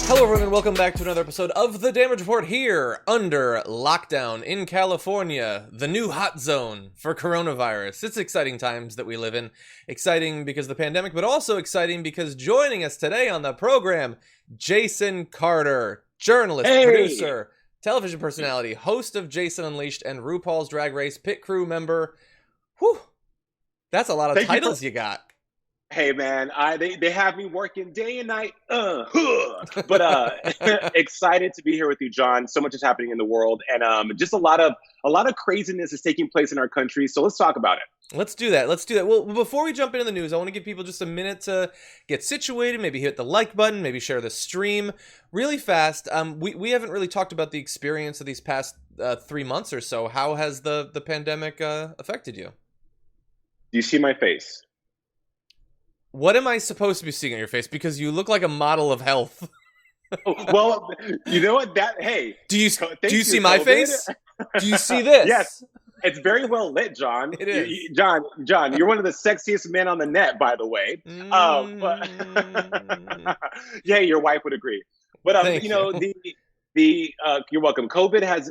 Hello everyone and welcome back to another episode of The Damage Report here under lockdown in California, the new hot zone for coronavirus. It's exciting times that we live in. Exciting because of the pandemic, but also exciting because joining us today on the program, Jason Carter, journalist, producer, television personality, host of Jason Unleashed and RuPaul's Drag Race, pit crew member. Whew, that's a lot of titles you got. Hey man, they have me working day and night, but excited to be here with you, John. So much is happening in the world, and just a lot of craziness is taking place in our country. So let's talk about it. Let's do that. Well, before we jump into the news, I want to give people just a minute to get situated, maybe hit the like button, maybe share the stream really fast. We haven't really talked about the experience of these past 3 months or so. How has the pandemic affected you? Do you see my face? What am I supposed to be seeing on your face? Because you look like a model of health. Well, you know what? Do you see my face? Do you see this? Yes. It's very well lit, John. It is. John, you're one of the sexiest men on the net, by the way. But yeah, your wife would agree. But you're welcome. COVID has,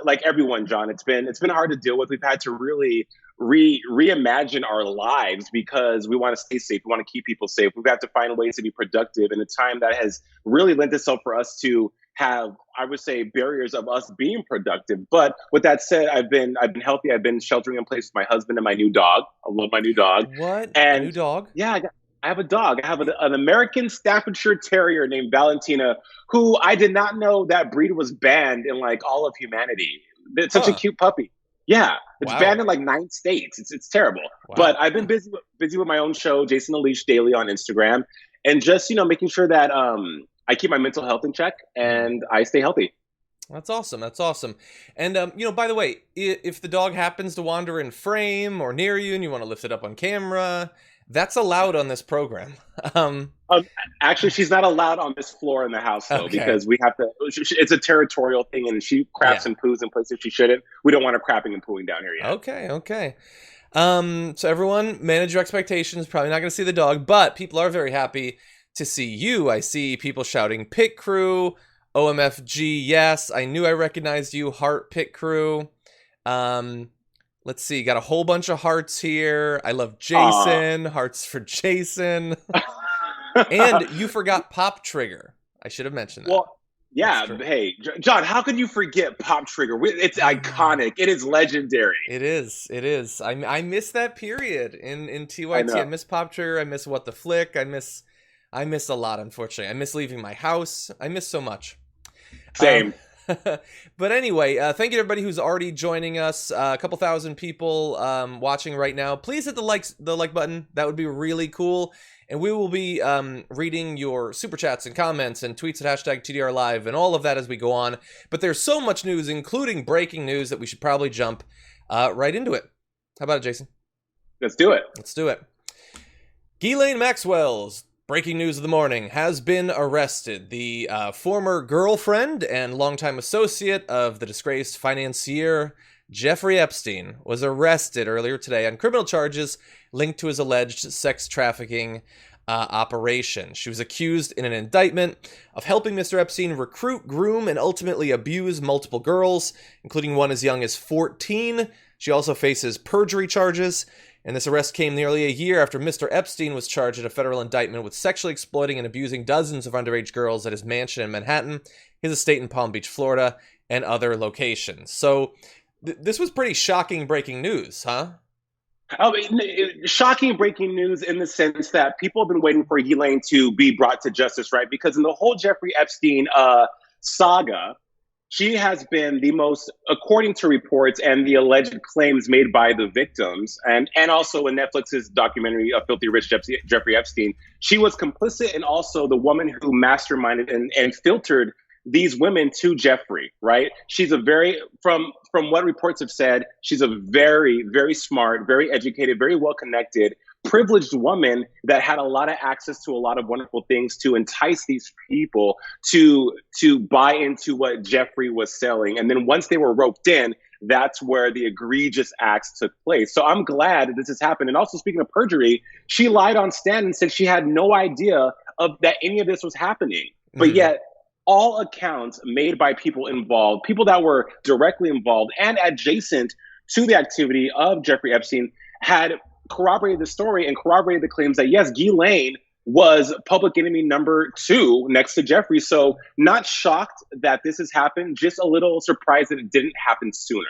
like everyone, John, it's been hard to deal with. We've had to really reimagine our lives because we want to stay safe. We want to keep people safe. We've got to find ways to be productive in a time that has really lent itself for us to have, I would say, barriers of us being productive. But with that said, I've been healthy. I've been sheltering in place with my husband and my new dog. I love my new dog. What? And a new dog? Yeah, I have a dog. I have an American Staffordshire Terrier named Valentina, who I did not know that breed was banned in like all of humanity. It's such a cute puppy. Yeah, it's banned in like 9 states. It's terrible. Wow. But I've been busy with my own show, Jason Unleashed Daily on Instagram, and just making sure that I keep my mental health in check and I stay healthy. That's awesome. And by the way, if the dog happens to wander in frame or near you and you want to lift it up on camera, that's allowed on this program. Actually, she's not allowed on this floor in the house, though, because we have to. It's a territorial thing, and she craps and poos in places she shouldn't. We don't want her crapping and pooing down here yet. Okay. So everyone, manage your expectations. Probably not going to see the dog, but people are very happy to see you. I see people shouting "Pit Crew," OMFG. Yes, I knew I recognized you. Heart Pit Crew. Let's see, got a whole bunch of hearts here. I love Jason. Hearts for Jason. And you forgot Pop Trigger. I should have mentioned that. Well, yeah. Hey, John, how could you forget Pop Trigger? It's iconic. It is legendary. It is. I miss that period in TYT. I miss Pop Trigger. I miss What the Flick. I miss a lot, unfortunately. I miss leaving my house. I miss so much. Same. But anyway, thank you to everybody who's already joining us. A couple thousand people watching right now. Please hit the like button. That would be really cool. And we will be reading your super chats and comments and tweets at #TDRLive and all of that as we go on. But there's so much news, including breaking news, that we should probably jump right into it. How about it, Jason? Let's do it. Ghislaine Maxwell's breaking news of the morning has been arrested. The former girlfriend and longtime associate of the disgraced financier Jeffrey Epstein was arrested earlier today on criminal charges linked to his alleged sex trafficking operation. She was accused in an indictment of helping Mr. Epstein recruit, groom, and ultimately abuse multiple girls, including one as young as 14. She also faces perjury charges. And this arrest came nearly a year after Mr. Epstein was charged in a federal indictment with sexually exploiting and abusing dozens of underage girls at his mansion in Manhattan, his estate in Palm Beach, Florida, and other locations. So this was pretty shocking breaking news, huh? Shocking breaking news in the sense that people have been waiting for Ghislaine to be brought to justice, right? Because in the whole Jeffrey Epstein saga, she has been the most, according to reports and the alleged claims made by the victims, and also in Netflix's documentary, Filthy Rich Jeffrey Epstein, she was complicit and also the woman who masterminded and filtered these women to Jeffrey, right? She's from what reports have said, she's a very, very smart, very educated, very well-connected, privileged woman that had a lot of access to a lot of wonderful things to entice these people to buy into what Jeffrey was selling. And then once they were roped in, that's where the egregious acts took place. So I'm glad that this has happened. And also, speaking of perjury, she lied on stand and said she had no idea that any of this was happening. But yet all accounts made by people involved, people that were directly involved and adjacent to the activity of Jeffrey Epstein, had corroborated the story and corroborated the claims that, yes, Ghislaine was public enemy number two next to Jeffrey. So not shocked that this has happened, just a little surprised that it didn't happen sooner.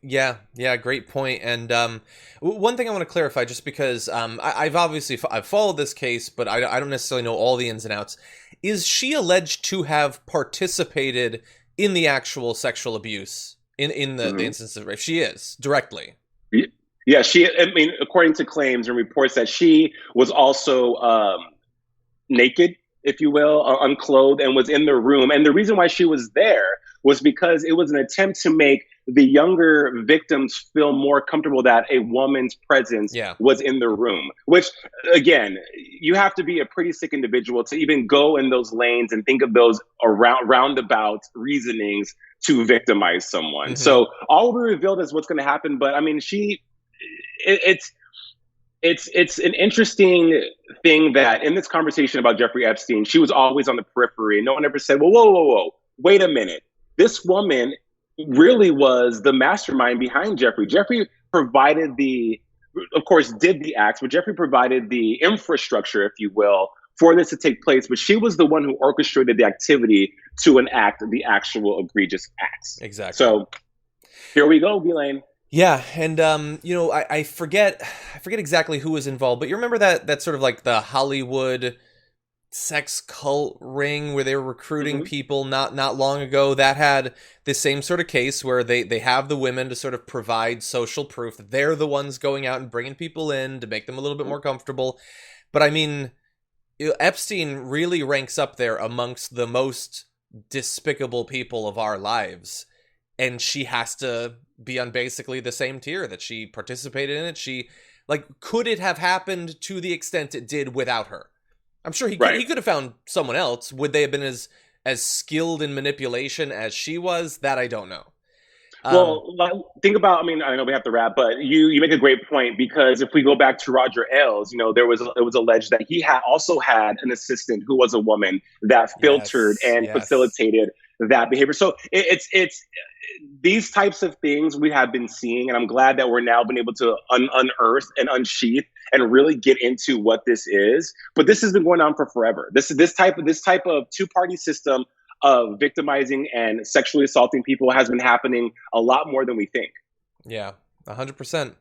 Yeah, great point. And one thing I want to clarify, just because I've followed this case, but I don't necessarily know all the ins and outs. Is she alleged to have participated in the actual sexual abuse in the instance of rape? She is, directly. Yeah, according to claims and reports, that she was also naked, if you will, unclothed, and was in the room. And the reason why she was there was because it was an attempt to make the younger victims feel more comfortable that a woman's presence was in the room, which, again, you have to be a pretty sick individual to even go in those lanes and think of those roundabout reasonings to victimize someone. So all will be revealed is what's going to happen. But I mean, it's an interesting thing that in this conversation about Jeffrey Epstein, she was always on the periphery. No one ever said, well, whoa, wait a minute. This woman really was the mastermind behind Jeffrey. Jeffrey provided of course, did the acts, but Jeffrey provided the infrastructure, if you will, for this to take place. But she was the one who orchestrated the activity to enact the actual egregious acts. Exactly. So here we go, Ghislaine. Yeah, and I forget exactly who was involved, but you remember that sort of like the Hollywood sex cult ring where they were recruiting people not long ago, that had the same sort of case where they have the women to sort of provide social proof that they're the ones going out and bringing people in to make them a little bit more comfortable. But I mean, Epstein really ranks up there amongst the most despicable people of our lives, and she has to be on basically the same tier that she participated in it. Could it have happened to the extent it did without her? I'm sure he could have found someone else. Would they have been as skilled in manipulation as she was? That I don't know. Think about, I know we have to wrap, but you make a great point, because if we go back to Roger Ailes, it was alleged that he also had an assistant who was a woman that filtered and facilitated that behavior. So it's these types of things we have been seeing, and I'm glad that we're now been able to unearth and unsheath and really get into what this is. But this has been going on for forever. This type of two-party system of victimizing and sexually assaulting people has been happening a lot more than we think. Yeah, 100%.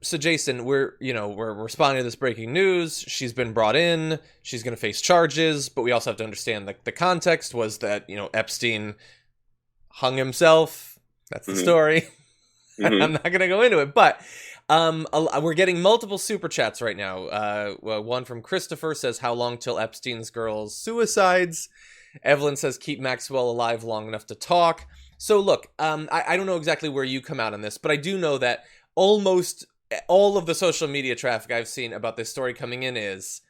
So Jason, we're responding to this breaking news. She's been brought in. She's going to face charges, but we also have to understand the context was that, Epstein hung himself. That's the story. I'm not going to go into it, but we're getting multiple super chats right now. One from Christopher says, how long till Epstein's girls' suicides? Evelyn says, keep Maxwell alive long enough to talk. So look, I don't know exactly where you come out on this, but I do know that almost all of the social media traffic I've seen about this story coming in is,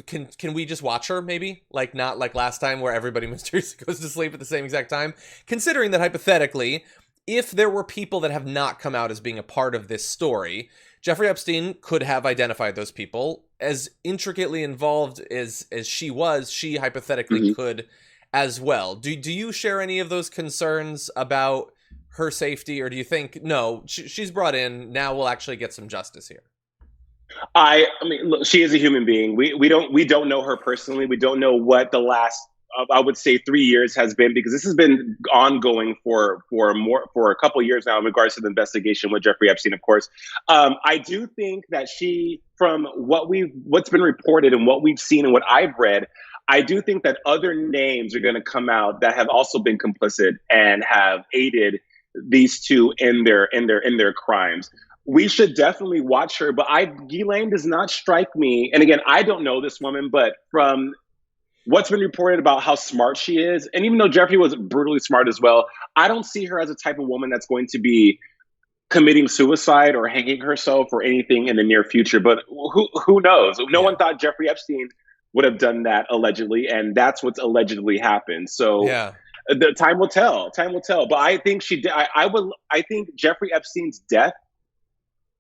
can we just watch her, maybe? Not like last time where everybody mysteriously goes to sleep at the same exact time. Considering that hypothetically, if there were people that have not come out as being a part of this story, Jeffrey Epstein could have identified those people. As intricately involved as she was, she hypothetically could as well. Do you share any of those concerns about her safety, or do you think, no, she's brought in, now we'll actually get some justice here? I mean, look, she is a human being. We don't know her personally. We don't know what the last, I would say, 3 years has been, because this has been ongoing for a couple of years now in regards to the investigation with Jeffrey Epstein, of course. I do think that from what's been reported and what we've seen and what I've read, I do think that other names are going to come out that have also been complicit and have aided these two in their crimes. We should definitely watch her, but Ghislaine does not strike me. And again, I don't know this woman, but from what's been reported about how smart she is, and even though Jeffrey was brutally smart as well, I don't see her as a type of woman that's going to be committing suicide or hanging herself or anything in the near future. But who knows? No one thought Jeffrey Epstein would have done that, allegedly, and that's what's allegedly happened. So the time will tell. But I think she did. I think Jeffrey Epstein's death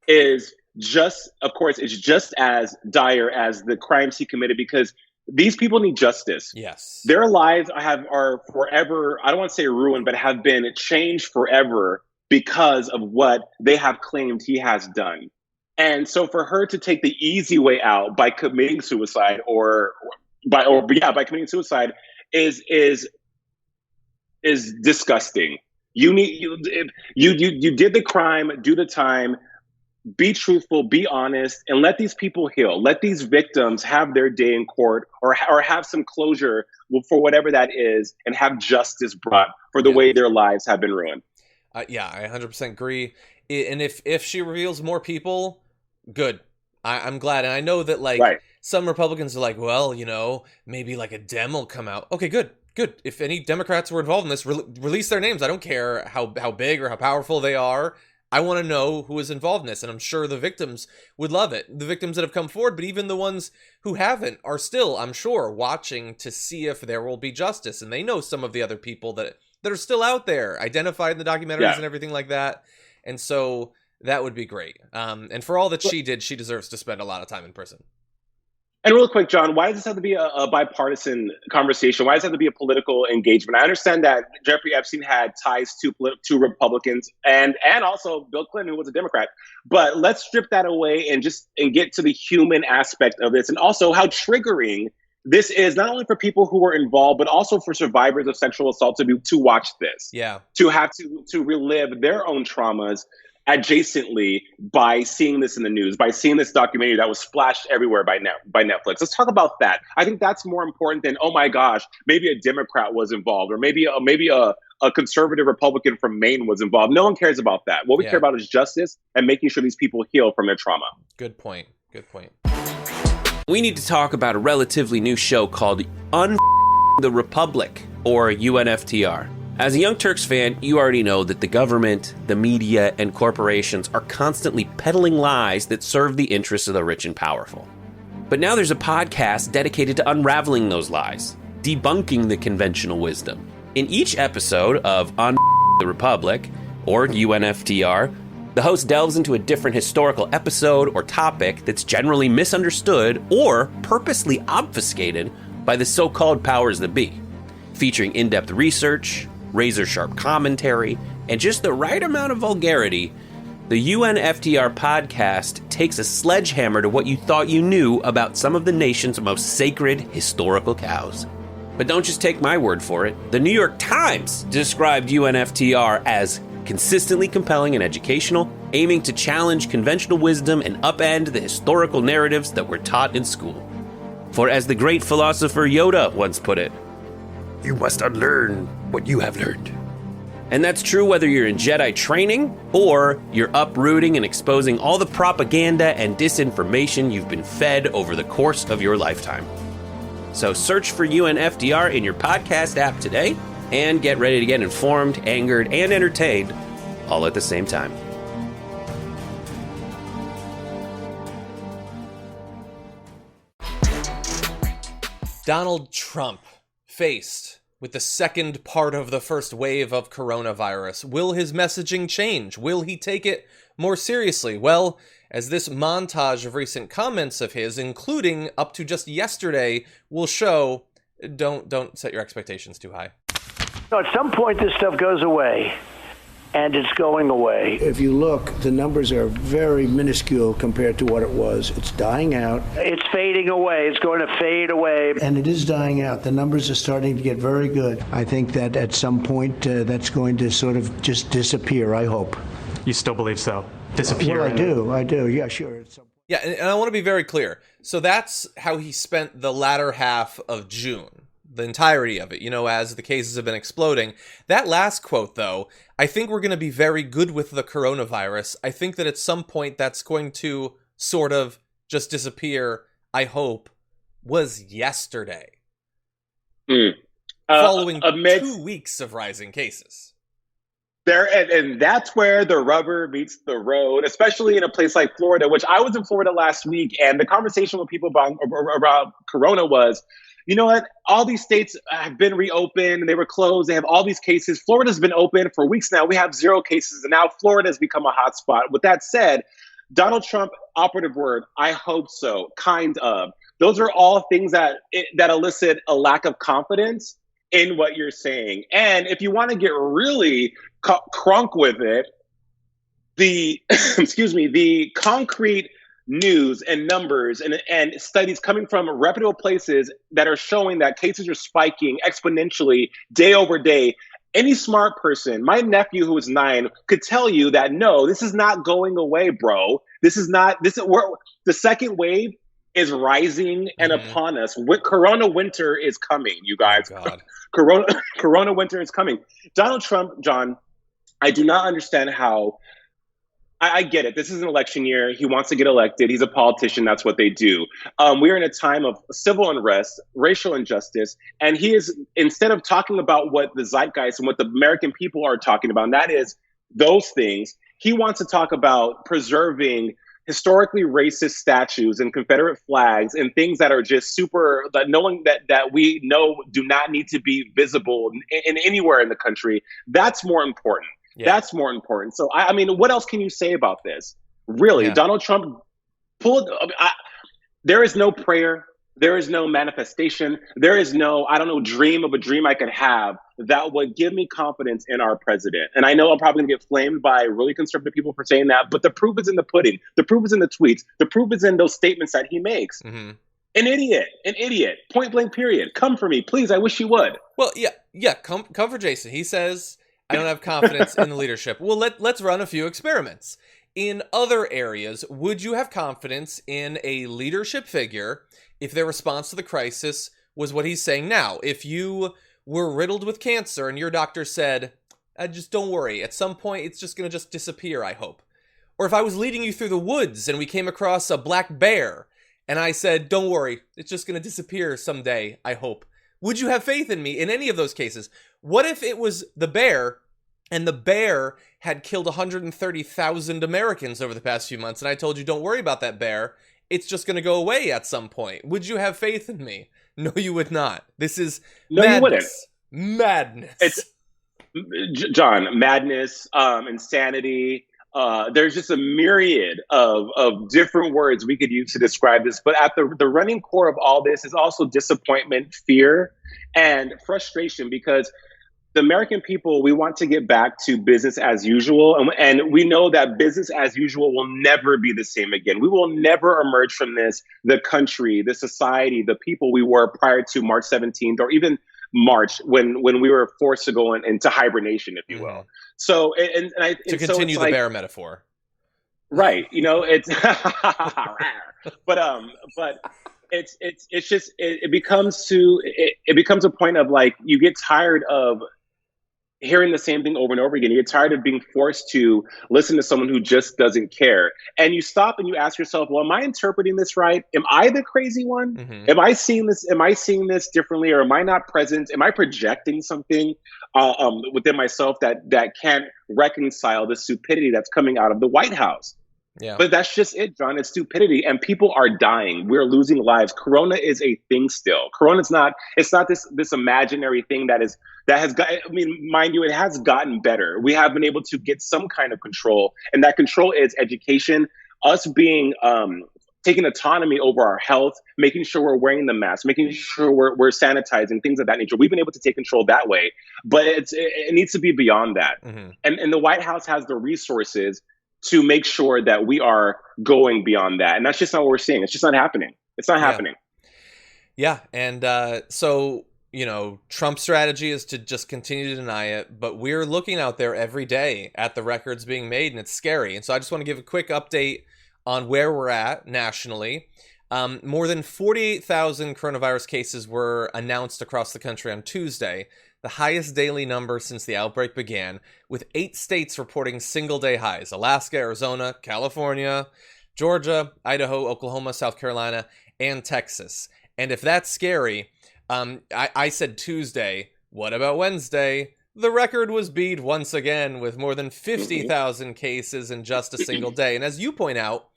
is just, of course, it's just as dire as the crimes he committed, because These people need justice. Yes. Their lives are forever, I don't want to say ruined, but have been changed forever because of what they have claimed he has done. And so for her to take the easy way out by committing suicide by committing suicide is disgusting. You did the crime, do the time, be truthful, be honest, and let these people heal. Let these victims have their day in court or have some closure for whatever that is, and have justice brought for the way their lives have been ruined. Yeah, I 100% agree. And if she reveals more people, good. I'm glad. And I know that, like, some Republicans are like, well, you know, maybe like a Dem will come out. Okay, good. If any Democrats were involved in this, release their names. I don't care how big or how powerful they are. I want to know who is involved in this, and I'm sure the victims would love it. The victims that have come forward, but even the ones who haven't are still, I'm sure, watching to see if there will be justice. And they know some of the other people that are still out there, identified in the documentaries and everything like that. And so that would be great. And for all that she did, she deserves to spend a lot of time in prison. And real quick, John, why does this have to be a bipartisan conversation? Why does it have to be a political engagement? I understand that Jeffrey Epstein had ties to Republicans and also Bill Clinton, who was a Democrat. But let's strip that away and get to the human aspect of this, and also how triggering this is, not only for people who were involved, but also for survivors of sexual assault to watch this. Yeah. To have to relive their own traumas adjacently by seeing this in the news, by seeing this documentary that was splashed everywhere by Netflix. Let's talk about that. I think that's more important than, oh my gosh, maybe a Democrat was involved, or maybe a conservative Republican from Maine was involved. No one cares about that. What we care about is justice and making sure these people heal from their trauma. Good point. We need to talk about a relatively new show called the Republic, or UNFTR. As a Young Turks fan, you already know that the government, the media, and corporations are constantly peddling lies that serve the interests of the rich and powerful. But now there's a podcast dedicated to unraveling those lies, debunking the conventional wisdom. In each episode of the Republic, or UNFTR, the host delves into a different historical episode or topic that's generally misunderstood or purposely obfuscated by the so-called powers that be, featuring in-depth research, razor-sharp commentary, and just the right amount of vulgarity. The UNFTR podcast takes a sledgehammer to what you thought you knew about some of the nation's most sacred historical cows. But don't just take my word for it. The New York Times described UNFTR as consistently compelling and educational, aiming to challenge conventional wisdom and upend the historical narratives that were taught in school. For as the great philosopher Yoda once put it, you must unlearn what you have learned. And that's true whether you're in Jedi training or you're uprooting and exposing all the propaganda and disinformation you've been fed over the course of your lifetime. So search for UNFTR in your podcast app today and get ready to get informed, angered, and entertained all at the same time. Donald Trump faced with the second part of the first wave of coronavirus. Will his messaging change? Will he take it more seriously? Well, as this montage of recent comments of his, including up to just yesterday, will show, don't set your expectations too high. So at some point, this stuff goes away. And it's going away. If you look, the numbers are very minuscule compared to what it was. It's dying out. It's fading away. It's going to fade away. And it is dying out. The numbers are starting to get very good. I think that at some point that's going to sort of just disappear, I hope. You still believe so? Disappear? Well, I do. Yeah, sure. Yeah, and I want to be very clear. So that's how he spent the latter half of June. The entirety of it, as the cases have been exploding. That last quote, though, I think we're going to be very good with the coronavirus. I think that at some point that's going to sort of just disappear, I hope, was yesterday. Following 2 weeks of rising cases. And that's where the rubber meets the road, especially in a place like Florida, which I was in Florida last week, and the conversation with people about corona was, you know what? All these states have been reopened. They were closed. They have all these cases. Florida's been open for weeks now. We have 0 cases, and now Florida has become a hot spot. With that said, Donald Trump, operative word, I hope so, kind of. Those are all things that elicit a lack of confidence in what you're saying. And if you want to get really crunk with it, the the concrete news and numbers and studies coming from reputable places that are showing that cases are spiking exponentially day over day. Any smart person, my nephew who is 9, could tell you that no, this is not going away, bro. The second wave is rising and upon us. Corona winter is coming, you guys. Oh, God. Corona winter is coming. Donald Trump, John, I do not understand how. I get it. This is an election year. He wants to get elected. He's a politician. That's what they do. We're in a time of civil unrest, racial injustice, and he is, instead of talking about what the zeitgeist and what the American people are talking about, and that is those things, he wants to talk about preserving historically racist statues and Confederate flags and things that are just super, that knowing that we know do not need to be visible in anywhere in the country. That's more important. Yeah. That's more important. So, I mean, what else can you say about this? Really, yeah. Donald Trump pulled. There is no prayer. There is no manifestation. There is no, dream of a dream I could have that would give me confidence in our president. And I know I'm probably going to get flamed by really conservative people for saying that, but the proof is in the pudding. The proof is in the tweets. The proof is in those statements that he makes. Mm-hmm. An idiot, point blank period. Come for me, please. I wish you would. Well, yeah. Come for Jason. He says, I don't have confidence in the leadership. Well, let's run a few experiments. In other areas, would you have confidence in a leadership figure if their response to the crisis was what he's saying now? If you were riddled with cancer and your doctor said, just don't worry, at some point it's just going to just disappear, I hope. Or if I was leading you through the woods and we came across a black bear and I said, don't worry, it's just going to disappear someday, I hope. Would you have faith in me in any of those cases? What if it was the bear, and the bear had killed 130,000 Americans over the past few months, and I told you, don't worry about that bear, it's just going to go away at some point? Would you have faith in me? No, you would not. This is madness. You wouldn't. Madness. It's, John, madness, insanity. There's just a myriad of different words we could use to describe this. But at the running core of all this is also disappointment, fear, and frustration, because the American people, we want to get back to business as usual. And we know that business as usual will never be the same again. We will never emerge from this, the country, the society, the people we were prior to March 17th, or even March, when we were forced to go into hibernation, if you will. So, to continue the bear metaphor. Right. It's, but it's just, it becomes a point of, like, you get tired of hearing the same thing over and over again. You get tired of being forced to listen to someone who just doesn't care. And you stop and you ask yourself, well, am I interpreting this right? Am I the crazy one? Mm-hmm. Am I seeing this differently, or am I not present? Am I projecting something within myself that can't reconcile the stupidity that's coming out of the White House? Yeah. But that's just it, John. It's stupidity, and people are dying. We're losing lives. Corona is a thing still. Corona's not. It's not this imaginary thing that has got. I mean, mind you, it has gotten better. We have been able to get some kind of control, and that control is education. Us being taking autonomy over our health, making sure we're wearing the mask, making sure we're sanitizing, things of that nature. We've been able to take control that way, but it needs to be beyond that. Mm-hmm. And the White House has the resources to make sure that we are going beyond that. And that's just not what we're seeing. It's just not happening. It's not happening. Yeah. And so, Trump's strategy is to just continue to deny it, but we're looking out there every day at the records being made, and it's scary. And so I just want to give a quick update on where we're at nationally. More than 48,000 coronavirus cases were announced across the country on Tuesday, the highest daily number since the outbreak began, with 8 states reporting single-day highs: Alaska, Arizona, California, Georgia, Idaho, Oklahoma, South Carolina, and Texas. And if that's scary, I said Tuesday. What about Wednesday? The record was beat once again, with more than 50,000 cases in just a single day. And as you point out,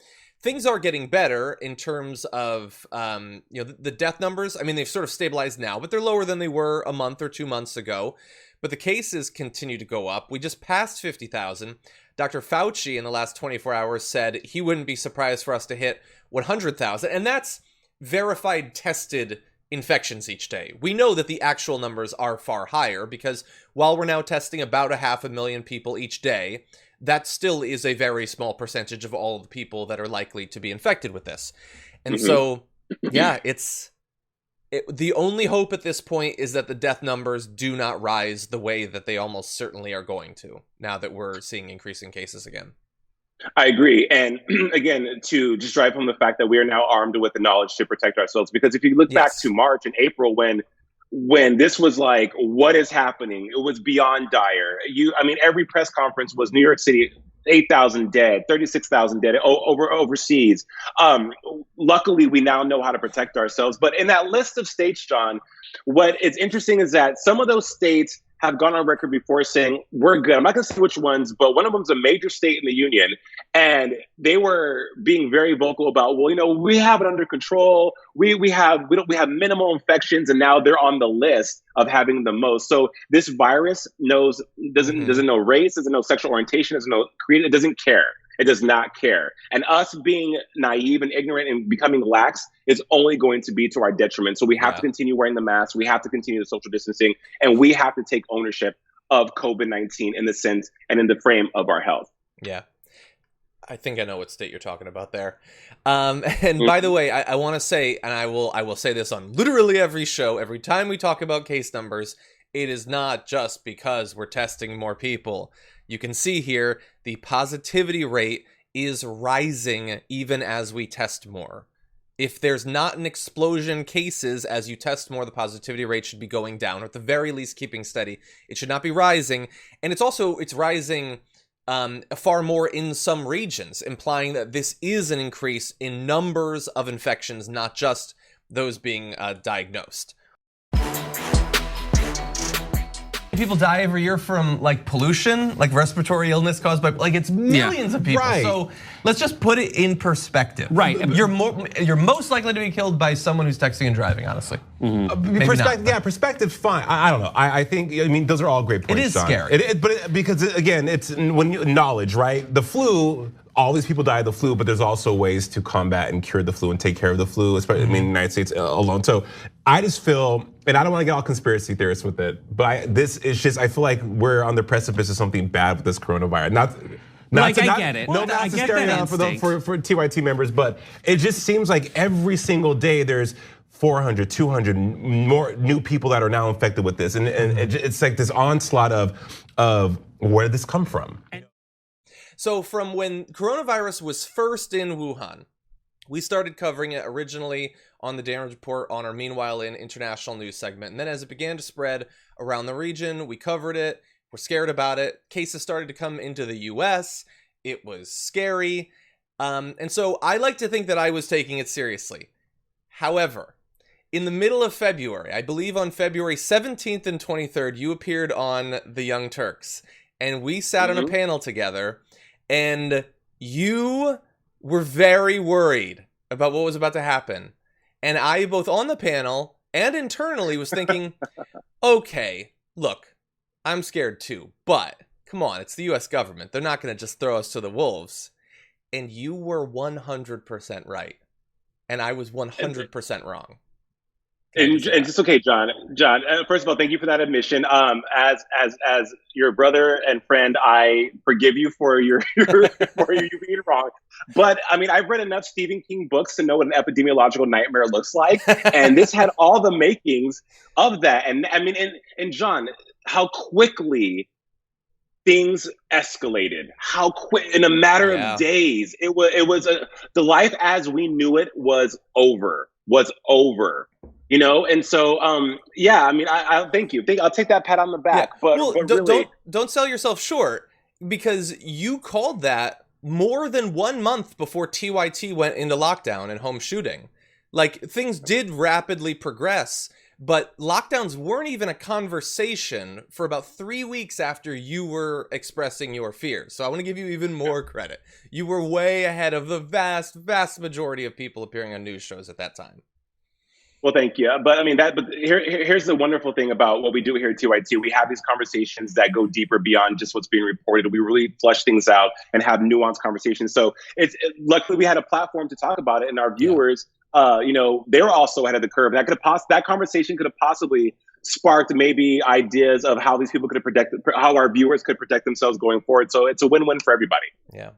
things are getting better in terms of, the death numbers. I mean, they've sort of stabilized now, but they're lower than they were a month or 2 months ago. But the cases continue to go up. We just passed 50,000. Dr. Fauci in the last 24 hours said he wouldn't be surprised for us to hit 100,000. And that's verified tested infections each day. We know that the actual numbers are far higher because while we're now testing about 500,000 people each day, that still is a very small percentage of all of the people that are likely to be infected with this. And so, yeah, the only hope at this point is that the death numbers do not rise the way that they almost certainly are going to, now that we're seeing increasing cases again. I agree. And again, to just drive home the fact that we are now armed with the knowledge to protect ourselves. Because if you look back to March and April, when this was like, what is happening? It was beyond dire. Every press conference was New York City, 8,000 dead, 36,000 dead overseas. Luckily, we now know how to protect ourselves. But in that list of states, John, what is interesting is that some of those states have gone on record before saying, we're good. I'm not going to say which ones, but one of them is a major state in the union. And they were being very vocal about, we have it under control. We have minimal infections, and now they're on the list of having the most. So this virus doesn't know race, doesn't know sexual orientation, doesn't know creed. It doesn't care. It does not care. And us being naive and ignorant and becoming lax is only going to be to our detriment. So we have to continue wearing the mask. We have to continue the social distancing, and we have to take ownership of COVID-19 in the sense and in the frame of our health. Yeah. I think I know what state you're talking about there. And by the way, I want to say, and I will say this on literally every show, every time we talk about case numbers, it is not just because we're testing more people. You can see here, the positivity rate is rising even as we test more. If there's not an explosion in cases as you test more, the positivity rate should be going down, or at the very least keeping steady. It should not be rising. And it's rising far more in some regions, implying that this is an increase in numbers of infections, not just those being diagnosed. People die every year from pollution, respiratory illness caused by it's millions of people. Right. So let's just put it in perspective. Right. You're most likely to be killed by someone who's texting and driving, honestly. Perspective's fine. I don't know. I think those are all great points. It is John. scary. Because again, it's knowledge, right? The flu. All these people die of the flu, but there's also ways to combat and cure the flu and take care of the flu, especially in the United States alone. So I just feel, and I don't want to get all conspiracy theorists with it, but I feel like we're on the precipice of something bad with this coronavirus. I get it. No mass hysteria for TYT members, but it just seems like every single day there's 400, 200 more new people that are now infected with this, and it's like this onslaught of where did this come from? So from when coronavirus was first in Wuhan, we started covering it originally on the Damage Report on our Meanwhile in International News segment. And then as it began to spread around the region, we covered it. We're scared about it. Cases started to come into the US. It was scary. And so I like to think that I was taking it seriously. However, in the middle of February, I believe on February 17th and 23rd, you appeared on The Young Turks. And we sat on a panel together. And you were very worried about what was about to happen. And I, both on the panel and internally, was thinking, okay, look, I'm scared too, but come on, it's the US government. They're not going to just throw us to the wolves. And you were 100% right. And I was 100% wrong. And just okay, John. First of all, thank you for that admission. As your brother and friend, I forgive you for you being wrong. But I've read enough Stephen King books to know what an epidemiological nightmare looks like, and this had all the makings of that. And and John, how quickly things escalated. How quick, in a matter of days, it was the life as we knew it was over. And so, I thank you. I'll take that pat on the back. Yeah. But don't sell yourself short, because you called that more than 1 month before TYT went into lockdown and home shooting. Things did rapidly progress, but lockdowns weren't even a conversation for about 3 weeks after you were expressing your fears. So I want to give you even more credit. You were way ahead of the vast, vast majority of people appearing on news shows at that time. Well, thank you. But here's the wonderful thing about what we do here at TYT. We have these conversations that go deeper beyond just what's being reported. We really flush things out and have nuanced conversations. So luckily we had a platform to talk about it, and our viewers they were also ahead of the curve. That conversation could have possibly sparked maybe ideas of how these people how our viewers could protect themselves going forward. So it's a win-win for everybody. Yeah.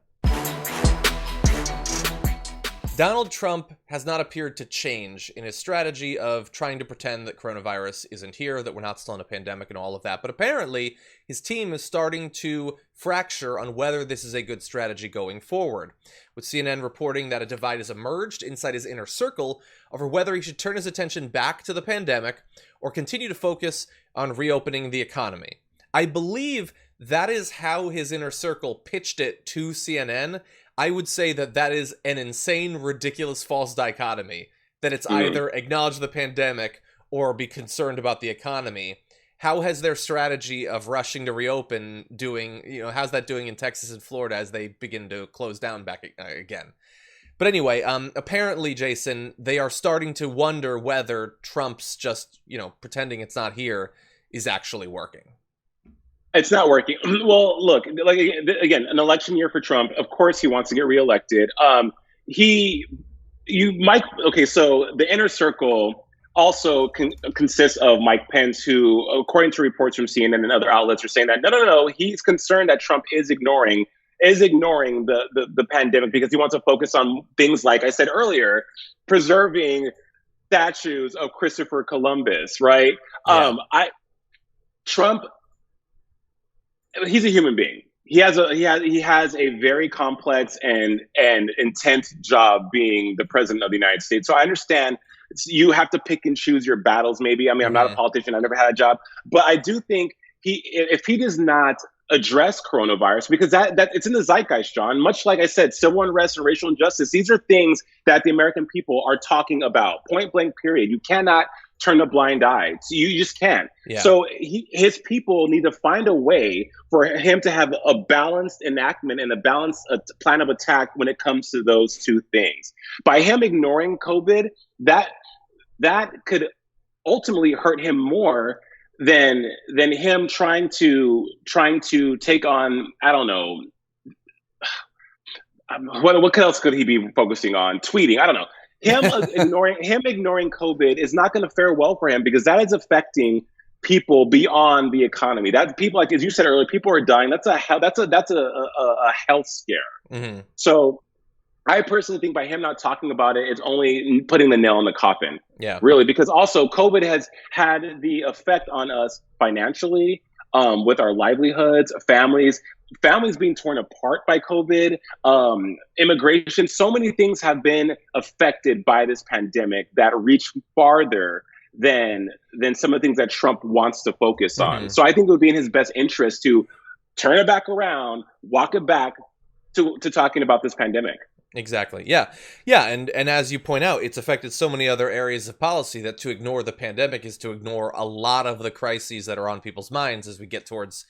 Donald Trump has not appeared to change in his strategy of trying to pretend that coronavirus isn't here, that we're not still in a pandemic and all of that. But apparently, his team is starting to fracture on whether this is a good strategy going forward, with CNN reporting that a divide has emerged inside his inner circle over whether he should turn his attention back to the pandemic or continue to focus on reopening the economy. I believe that is how his inner circle pitched it to CNN. I would say that is an insane, ridiculous, false dichotomy. That it's either acknowledge the pandemic or be concerned about the economy. How has their strategy of rushing to reopen how's that doing in Texas and Florida as they begin to close down back again? But anyway, apparently, Jason, they are starting to wonder whether Trump's just, pretending it's not here is actually working. It's not working. Well, look, like again, an election year for Trump. Of course, he wants to get reelected. So the inner circle also consists of Mike Pence, who, according to reports from CNN and other outlets, are saying that no, he's concerned that Trump is ignoring the pandemic because he wants to focus on things like I said earlier, preserving statues of Christopher Columbus, right? Yeah. Trump. He's a human being. He has a very complex and intense job being the president of the United States. So I understand you have to pick and choose your battles. Maybe I'm not a politician. I never had a job, but I do think if he does not address coronavirus, because that it's in the zeitgeist, John. Much like I said, civil unrest and racial injustice. These are things that the American people are talking about. Point blank. Period. You cannot turn a blind eye. You just can't. Yeah. So his people need to find a way for him to have a balanced enactment and a balanced plan of attack when it comes to those two things. By him ignoring COVID, that could ultimately hurt him more than him trying to take on, I don't know, what else could he be focusing on? Tweeting, I don't know. Him ignoring COVID is not going to fare well for him because that is affecting people beyond the economy. That people, like as you said earlier, people are dying. That's a health scare. Mm-hmm. So I personally think by him not talking about it, it's only putting the nail in the coffin. Yeah, really, because also COVID has had the effect on us financially, with our livelihoods, families being torn apart by COVID, immigration. So many things have been affected by this pandemic that reach farther than some of the things that Trump wants to focus on. Mm-hmm. So I think it would be in his best interest to turn it back around, walk it back to talking about this pandemic. Exactly. Yeah. And as you point out, it's affected so many other areas of policy that to ignore the pandemic is to ignore a lot of the crises that are on people's minds as we get towards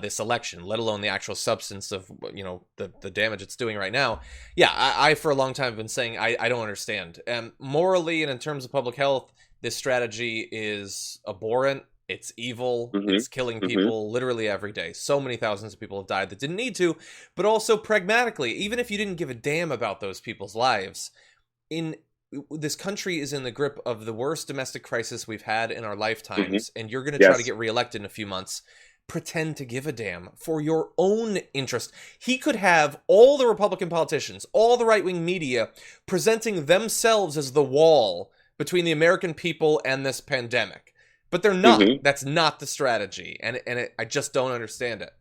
this election, let alone the actual substance of, the damage it's doing right now. Yeah. I for a long time have been saying, I don't understand. Morally and in terms of public health, this strategy is abhorrent. It's evil. Mm-hmm. It's killing people literally every day. So many thousands of people have died that didn't need to, but also pragmatically, even if you didn't give a damn about those people's lives, this country is in the grip of the worst domestic crisis we've had in our lifetimes, and you're going to try to get reelected in a few months. Pretend to give a damn for your own interest. He could have all the Republican politicians, all the right-wing media presenting themselves as the wall between the American people and this pandemic. But they're not. Mm-hmm. That's not the strategy, and I just don't understand it.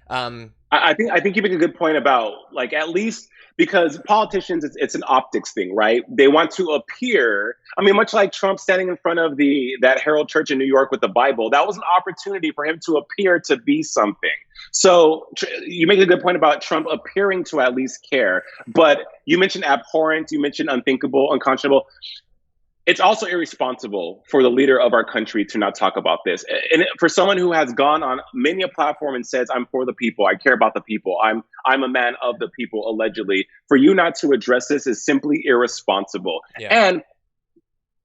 I think you make a good point about, like, at least because politicians, it's an optics thing, right? They want to appear. I mean, much like Trump standing in front of that Herald Church in New York with the Bible, that was an opportunity for him to appear to be something. So you make a good point about Trump appearing to at least care. But you mentioned abhorrent, you mentioned unthinkable, unconscionable. It's also irresponsible for the leader of our country to not talk about this. And for someone who has gone on many a platform and says, I'm for the people, I care about the people, I'm a man of the people, allegedly, for you not to address this is simply irresponsible. Yeah. And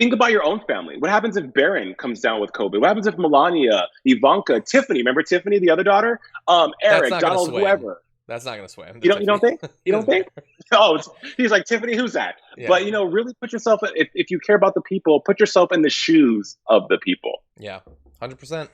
think about your own family. What happens if Barron comes down with COVID? What happens if Melania, Ivanka, Tiffany, remember Tiffany, the other daughter? Eric, Donald, whoever. That's not going to sway him. You don't think? You don't think? Oh, he's like, Tiffany, who's that? Yeah. But, really put yourself, if you care about the people, put yourself in the shoes of the people. Yeah, 100%.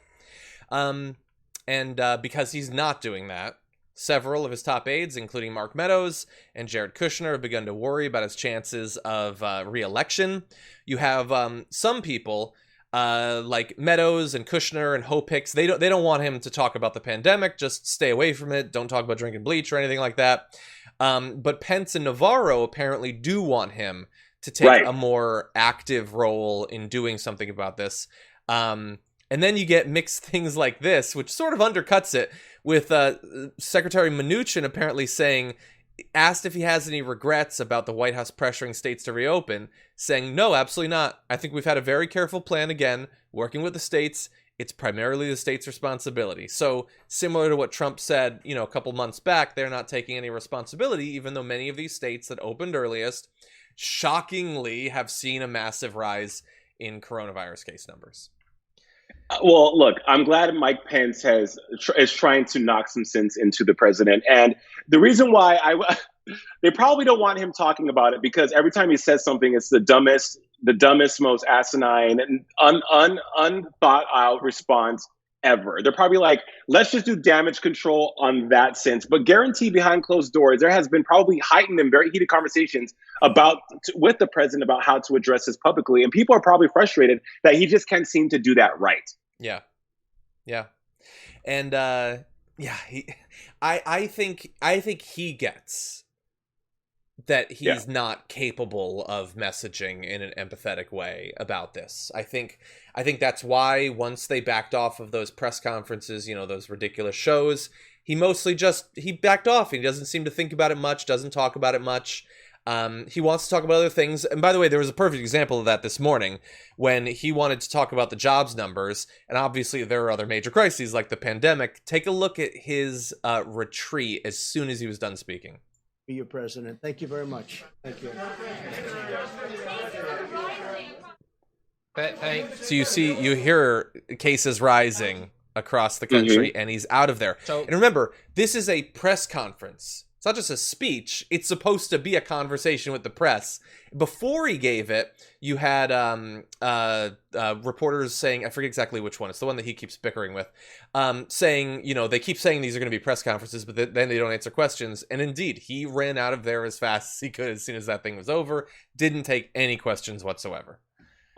And because he's not doing that, several of his top aides, including Mark Meadows and Jared Kushner, have begun to worry about his chances of re-election. You have some people like Meadows and Kushner and Hope Hicks. They don't want him to talk about the pandemic. Just stay away from it. Don't talk about drinking bleach or anything like that. But Pence and Navarro apparently do want him to take a more active role in doing something about this. And then you get mixed things like this, which sort of undercuts it, with Secretary Mnuchin apparently asked if he has any regrets about the White House pressuring states to reopen, saying, no, absolutely not. I think we've had a very careful plan, again, working with the states. It's primarily the states' responsibility. So similar to what Trump said, a couple months back, they're not taking any responsibility, even though many of these states that opened earliest shockingly have seen a massive rise in coronavirus case numbers. Well, look, I'm glad Mike Pence is trying to knock some sense into the president. And the reason why they probably don't want him talking about it, because every time he says something, it's the dumbest, most asinine and unthought out response ever. They're probably like, let's just do damage control on that sense. But guarantee behind closed doors, there has been probably heightened and very heated conversations with the president about how to address this publicly. And people are probably frustrated that he just can't seem to do that right. Yeah. Yeah. And I think he gets that he's not capable of messaging in an empathetic way about this. I think that's why once they backed off of those press conferences, those ridiculous shows, he backed off. He doesn't seem to think about it much, doesn't talk about it much. He wants to talk about other things. And by the way, there was a perfect example of that this morning when he wanted to talk about the jobs numbers. And obviously there are other major crises like the pandemic. Take a look at his retreat as soon as he was done speaking. Be your president. Thank you very much. Thank you. So you hear cases rising across the country, and he's out of there. And remember, this is a press conference. It's not just a speech. It's supposed to be a conversation with the press. Before he gave it, you had reporters saying, I forget exactly which one. It's the one that he keeps bickering with, saying, they keep saying these are going to be press conferences, but then they don't answer questions. And indeed, he ran out of there as fast as he could as soon as that thing was over. Didn't take any questions whatsoever.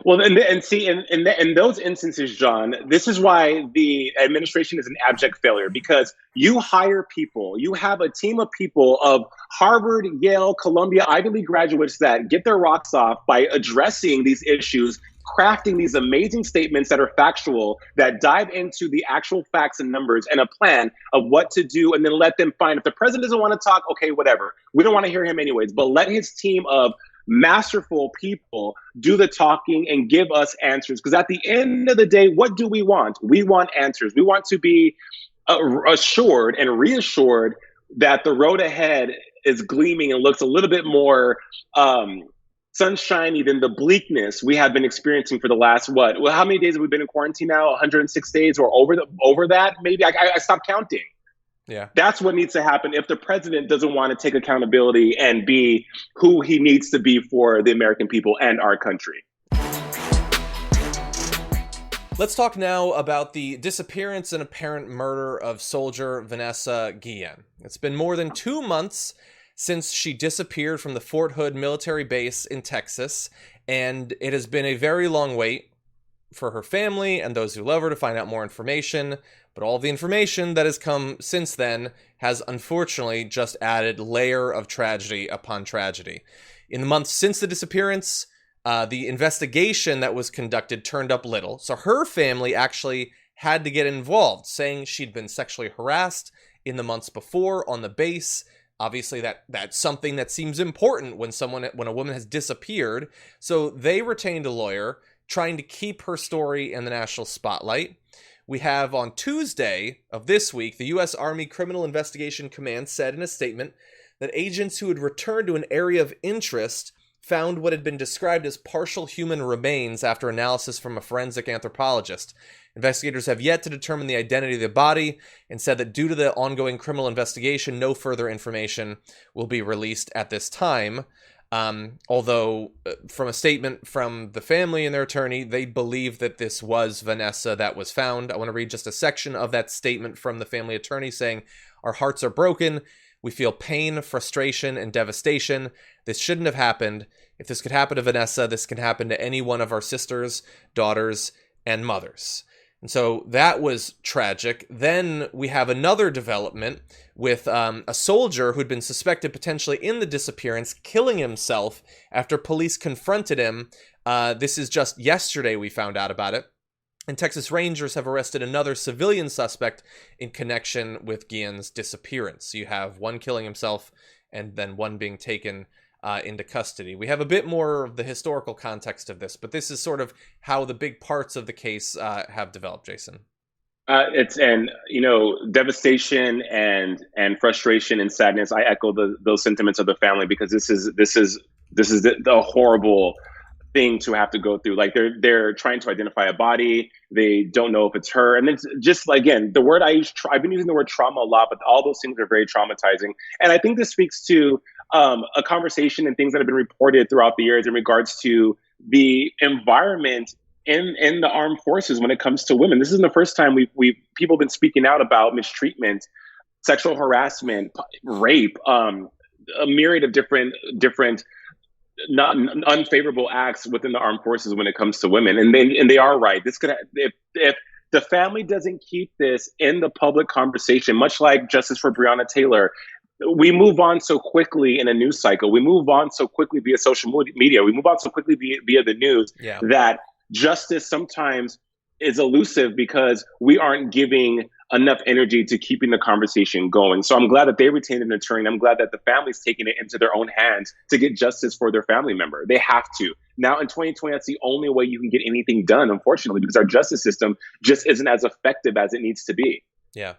Well, and see, in those instances, John, this is why the administration is an abject failure, because you hire people, you have a team of people of Harvard, Yale, Columbia, Ivy League graduates that get their rocks off by addressing these issues, crafting these amazing statements that are factual, that dive into the actual facts and numbers and a plan of what to do, and then let them find, if the president doesn't want to talk, okay, whatever. We don't want to hear him anyways, but let his team of masterful people do the talking and give us answers. Because at the end of the day, what do we want? We want answers. We want to be assured and reassured that the road ahead is gleaming and looks a little bit more sunshiny than the bleakness we have been experiencing for the last, how many days have we been in quarantine now? 106 days or over that? Maybe I stopped counting. Yeah, that's what needs to happen if the president doesn't want to take accountability and be who he needs to be for the American people and our country. Let's talk now about the disappearance and apparent murder of soldier Vanessa Guillen. It's been more than 2 months since she disappeared from the Fort Hood military base in Texas, and it has been a very long wait for her family and those who love her to find out more information. But all the information that has come since then has unfortunately just added layer of tragedy upon tragedy. In the months since the disappearance, the investigation that was conducted turned up little. So her family actually had to get involved, saying she'd been sexually harassed in the months before on the base. Obviously, that's something that seems important when a woman has disappeared. So they retained a lawyer trying to keep her story in the national spotlight. We have on Tuesday of this week, the U.S. Army Criminal Investigation Command said in a statement that agents who had returned to an area of interest found what had been described as partial human remains after analysis from a forensic anthropologist. Investigators have yet to determine the identity of the body and said that due to the ongoing criminal investigation, no further information will be released at this time. Although, from a statement from the family and their attorney, they believe that this was Vanessa that was found. I want to read just a section of that statement from the family attorney saying, "Our hearts are broken. We feel pain, frustration, and devastation. This shouldn't have happened. If this could happen to Vanessa, this can happen to any one of our sisters, daughters, and mothers." And so that was tragic. Then we have another development with a soldier who'd been suspected potentially in the disappearance, killing himself after police confronted him. This is just yesterday we found out about it. And Texas Rangers have arrested another civilian suspect in connection with Guillen's disappearance. So you have one killing himself and then one being taken into custody. We have a bit more of the historical context of this, but this is sort of how the big parts of the case have developed, Jason. It's devastation and frustration and sadness. I echo those sentiments of the family, because this is the horrible thing to have to go through. Like they're trying to identify a body. They don't know if it's her. And it's just, again, the word I've been using the word trauma a lot, but all those things are very traumatizing. And I think this speaks to a conversation and things that have been reported throughout the years in regards to the environment in the armed forces when it comes to women. This isn't the first time people have been speaking out about mistreatment, sexual harassment, rape, a myriad of different not unfavorable acts within the armed forces when it comes to women. And they are right. This could, if the family doesn't keep this in the public conversation, much like justice for Breonna Taylor, we move on so quickly in a news cycle. We move on so quickly via social media. We move on so quickly via the news that justice sometimes is elusive because we aren't giving enough energy to keeping the conversation going. So I'm glad that they retained an attorney. I'm glad that the family's taking it into their own hands to get justice for their family member. They have to. Now in 2020, that's the only way you can get anything done, unfortunately, because our justice system just isn't as effective as it needs to be. Yeah,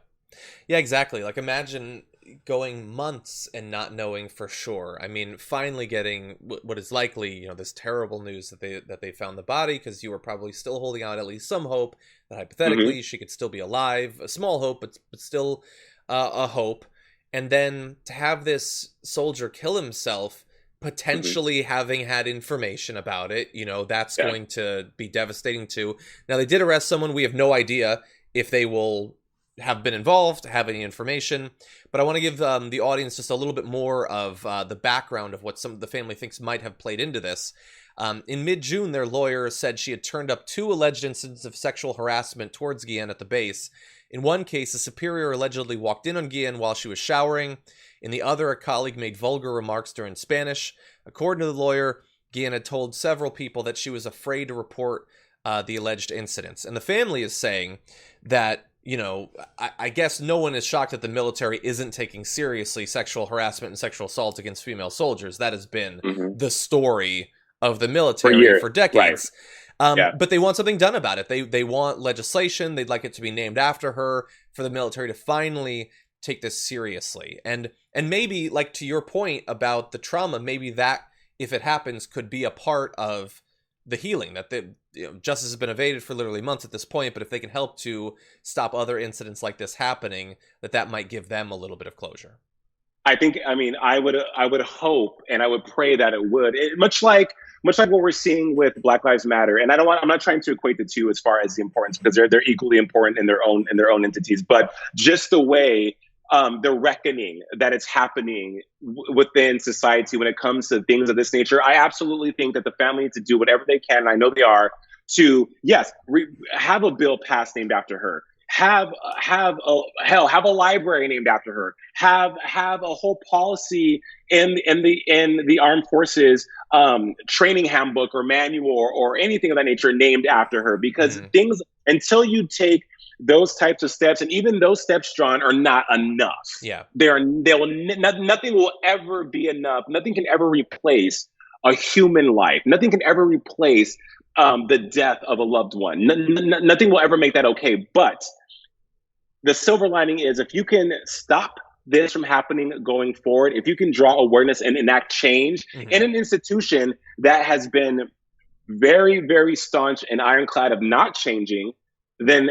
exactly. Like, imagine going months and not knowing for sure. I mean, finally getting what is likely, this terrible news that they found the body, because you were probably still holding out at least some hope that hypothetically she could still be alive. A small hope, but still a hope. And then to have this soldier kill himself, potentially having had information about it, that's going to be devastating too. Now, they did arrest someone. We have no idea if they will have been involved, have any information, but I want to give the audience just a little bit more of the background of what some of the family thinks might have played into this. In mid-June, their lawyer said she had turned up 2 alleged incidents of sexual harassment towards Guillen at the base. In one case, a superior allegedly walked in on Guillen while she was showering. In the other, a colleague made vulgar remarks during Spanish. According to the lawyer, Guillen had told several people that she was afraid to report the alleged incidents. And the family is saying that I guess no one is shocked that the military isn't taking seriously sexual harassment and sexual assault against female soldiers. That has been the story of the military for decades. Right. But they want something done about it. They want legislation. They'd like it to be named after her, for the military to finally take this seriously. And maybe, like, to your point about the trauma, maybe that, if it happens, could be a part of the healing, that justice has been evaded for literally months at this point, but if they can help to stop other incidents like this happening, that might give them a little bit of closure. I would hope and I would pray that it would. Much like what we're seeing with Black Lives Matter, and I'm not trying to equate the two as far as the importance, because they're equally important in their own entities, but just the way the reckoning that it's happening within society when it comes to things of this nature. I absolutely think that the family needs to do whatever they can, and I know they are, to, yes, have a bill passed named after her. Have a library named after her. Have a whole policy in the armed forces training handbook or manual or anything of that nature named after her. Because things, until you take those types of steps, and even those steps, John, are not enough. Yeah, nothing will ever be enough. Nothing can ever replace a human life. Nothing can ever replace the death of a loved one. Nothing will ever make that okay. But the silver lining is, if you can stop this from happening going forward, if you can draw awareness and enact change in an institution that has been very, very staunch and ironclad of not changing, then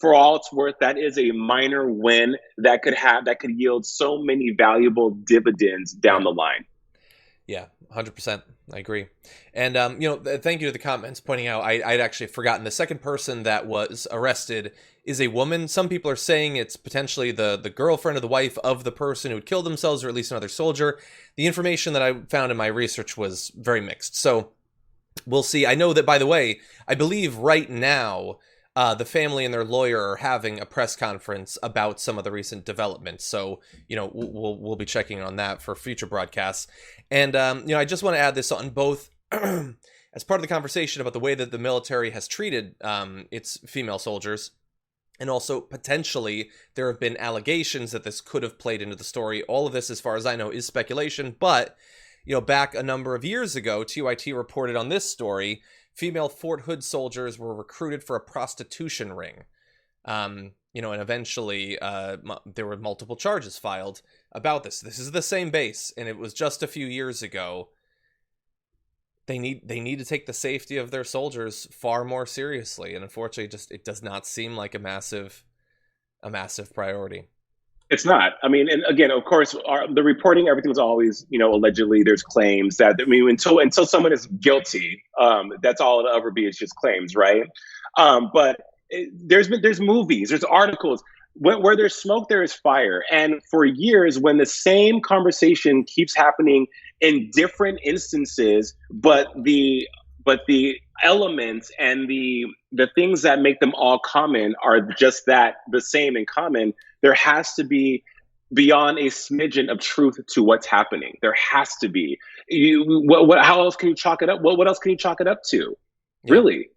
for all it's worth, that is a minor win that could yield so many valuable dividends down the line. Yeah, 100%. I agree. And, thank you to the comments pointing out I'd actually forgotten the second person that was arrested is a woman. Some people are saying it's potentially the girlfriend or the wife of the person who had killed themselves, or at least another soldier. The information that I found in my research was very mixed. So we'll see. I know that, by the way, I believe right now the family and their lawyer are having a press conference about some of the recent developments. So, we'll be checking on that for future broadcasts. And, I just want to add this on both as part of the conversation about the way that the military has treated its female soldiers. And also, potentially, there have been allegations that this could have played into the story. All of this, as far as I know, is speculation. But, back a number of years ago, TYT reported on this story. Female Fort Hood soldiers were recruited for a prostitution ring. And eventually there were multiple charges filed about this. This is the same base, and it was just a few years ago. They need to take the safety of their soldiers far more seriously, and unfortunately, it does not seem like a massive priority. It's not. I mean, and again, of course, the reporting, everything's always, allegedly. There's claims that, until someone is guilty, that's all it'll ever be. It's just claims, right? But there's movies, there's articles. Where there's smoke, there is fire. And for years, when the same conversation keeps happening in different instances, but the elements and the things that make them all common are just that, the same and common, there has to be beyond a smidgen of truth to what's happening. There has to be. How else can you chalk it up? What else can you chalk it up to? Yeah. Really?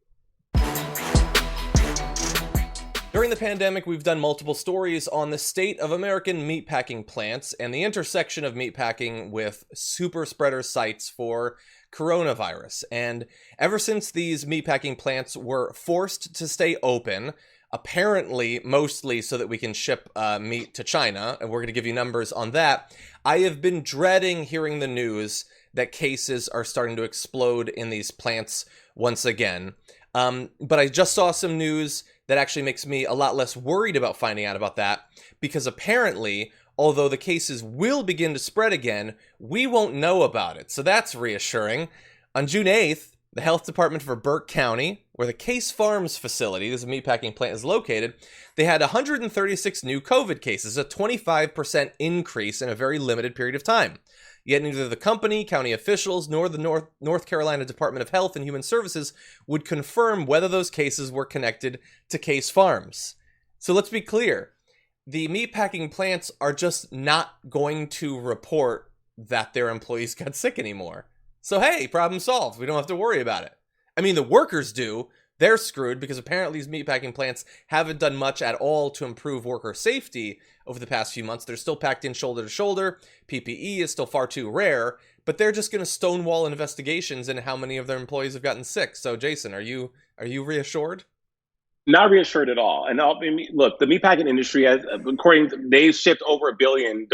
During the pandemic, we've done multiple stories on the state of American meatpacking plants and the intersection of meatpacking with super spreader sites for coronavirus. And ever since these meatpacking plants were forced to stay open, apparently mostly so that we can ship meat to China, and we're going to give you numbers on that, I have been dreading hearing the news that cases are starting to explode in these plants once again. But I just saw some news that actually makes me a lot less worried about finding out about that, because apparently, although the cases will begin to spread again, we won't know about it. So that's reassuring. On June 8th, the health department for Burke County, where the Case Farms facility, this meatpacking plant, is located, they had 136 new COVID cases, a 25% increase in a very limited period of time. Yet neither the company, county officials, nor the North Carolina Department of Health and Human Services would confirm whether those cases were connected to Case Farms. So let's be clear. The meatpacking plants are just not going to report that their employees got sick anymore. So hey, problem solved. We don't have to worry about it. I mean, the workers do. They're screwed because apparently these meatpacking plants haven't done much at all to improve worker safety over the past few months. They're still packed in shoulder to shoulder. PPE is still far too rare, but they're just going to stonewall investigations into how many of their employees have gotten sick. So Jason, are you reassured? Not reassured at all. And look, the meatpacking industry has, they've shipped over $1 billion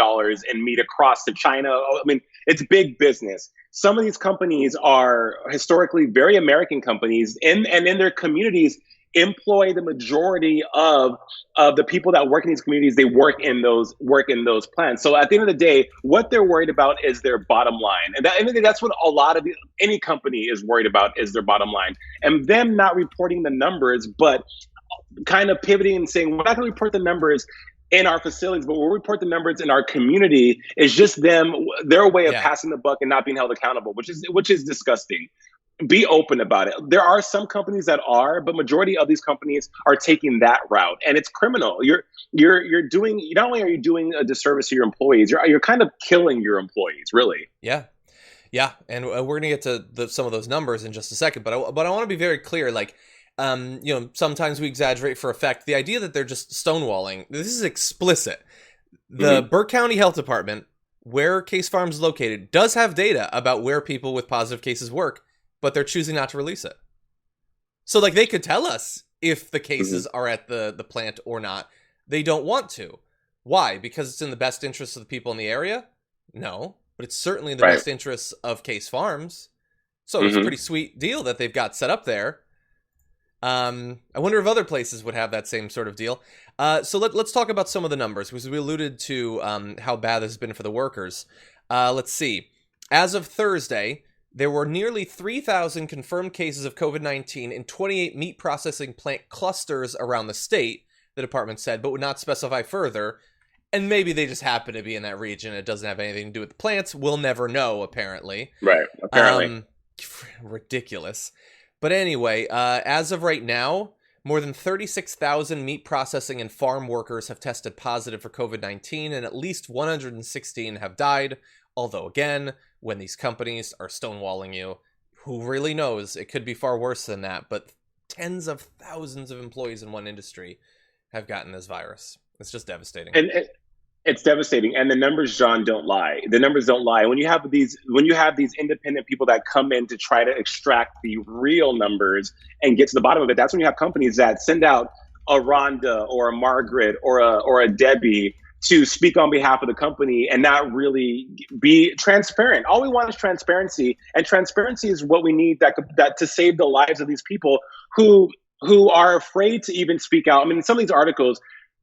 in meat across to China. I mean, it's big business. Some of these companies are historically very American companies, and in their communities employ the majority of the people that work in these communities. They work in those plants. So at the end of the day, what they're worried about is their bottom line, and that's what a lot of any company is worried about, is their bottom line, and them not reporting the numbers, but kind of pivoting and saying, we're not going to report the numbers in our facilities, but we'll report the numbers in our community, is just their way of passing the buck and not being held accountable, which is disgusting. Be open about it. There are some companies that are, but majority of these companies are taking that route, and it's criminal. You're doing, not only are you doing a disservice to your employees, you're kind of killing your employees, really. Yeah, and we're gonna get to some of those numbers in just a second, but I want to be very clear, like. Sometimes we exaggerate for effect. The idea that they're just stonewalling, this is explicit. The Burke County Health Department, where Case Farms is located, does have data about where people with positive cases work, but they're choosing not to release it. So, like, they could tell us if the cases are at the plant or not. They don't want to. Why? Because it's in the best interests of the people in the area? No, but it's certainly in the Right. best interests of Case Farms. So it's a pretty sweet deal that they've got set up there. I wonder if other places would have that same sort of deal. So let's talk about some of the numbers, because we alluded to how bad this has been for the workers. Let's see. As of Thursday, there were nearly 3,000 confirmed cases of COVID-19 in 28 meat processing plant clusters around the state, the department said, but would not specify further. And maybe they just happen to be in that region. It doesn't have anything to do with the plants. We'll never know, apparently. Right, apparently. Ridiculous. But anyway, as of right now, more than 36,000 meat processing and farm workers have tested positive for COVID-19, and at least 116 have died. Although, again, when these companies are stonewalling you, who really knows? It could be far worse than that. But tens of thousands of employees in one industry have gotten this virus. It's just devastating. And it's devastating, and the numbers, John, don't lie. The numbers don't lie. When you have these independent people that come in to try to extract the real numbers and get to the bottom of it, that's when you have companies that send out a Rhonda or a Margaret or a Debbie to speak on behalf of the company and not really be transparent. All we want is transparency, and transparency is what we need that to save the lives of these people who are afraid to even speak out. I mean, some of these articles,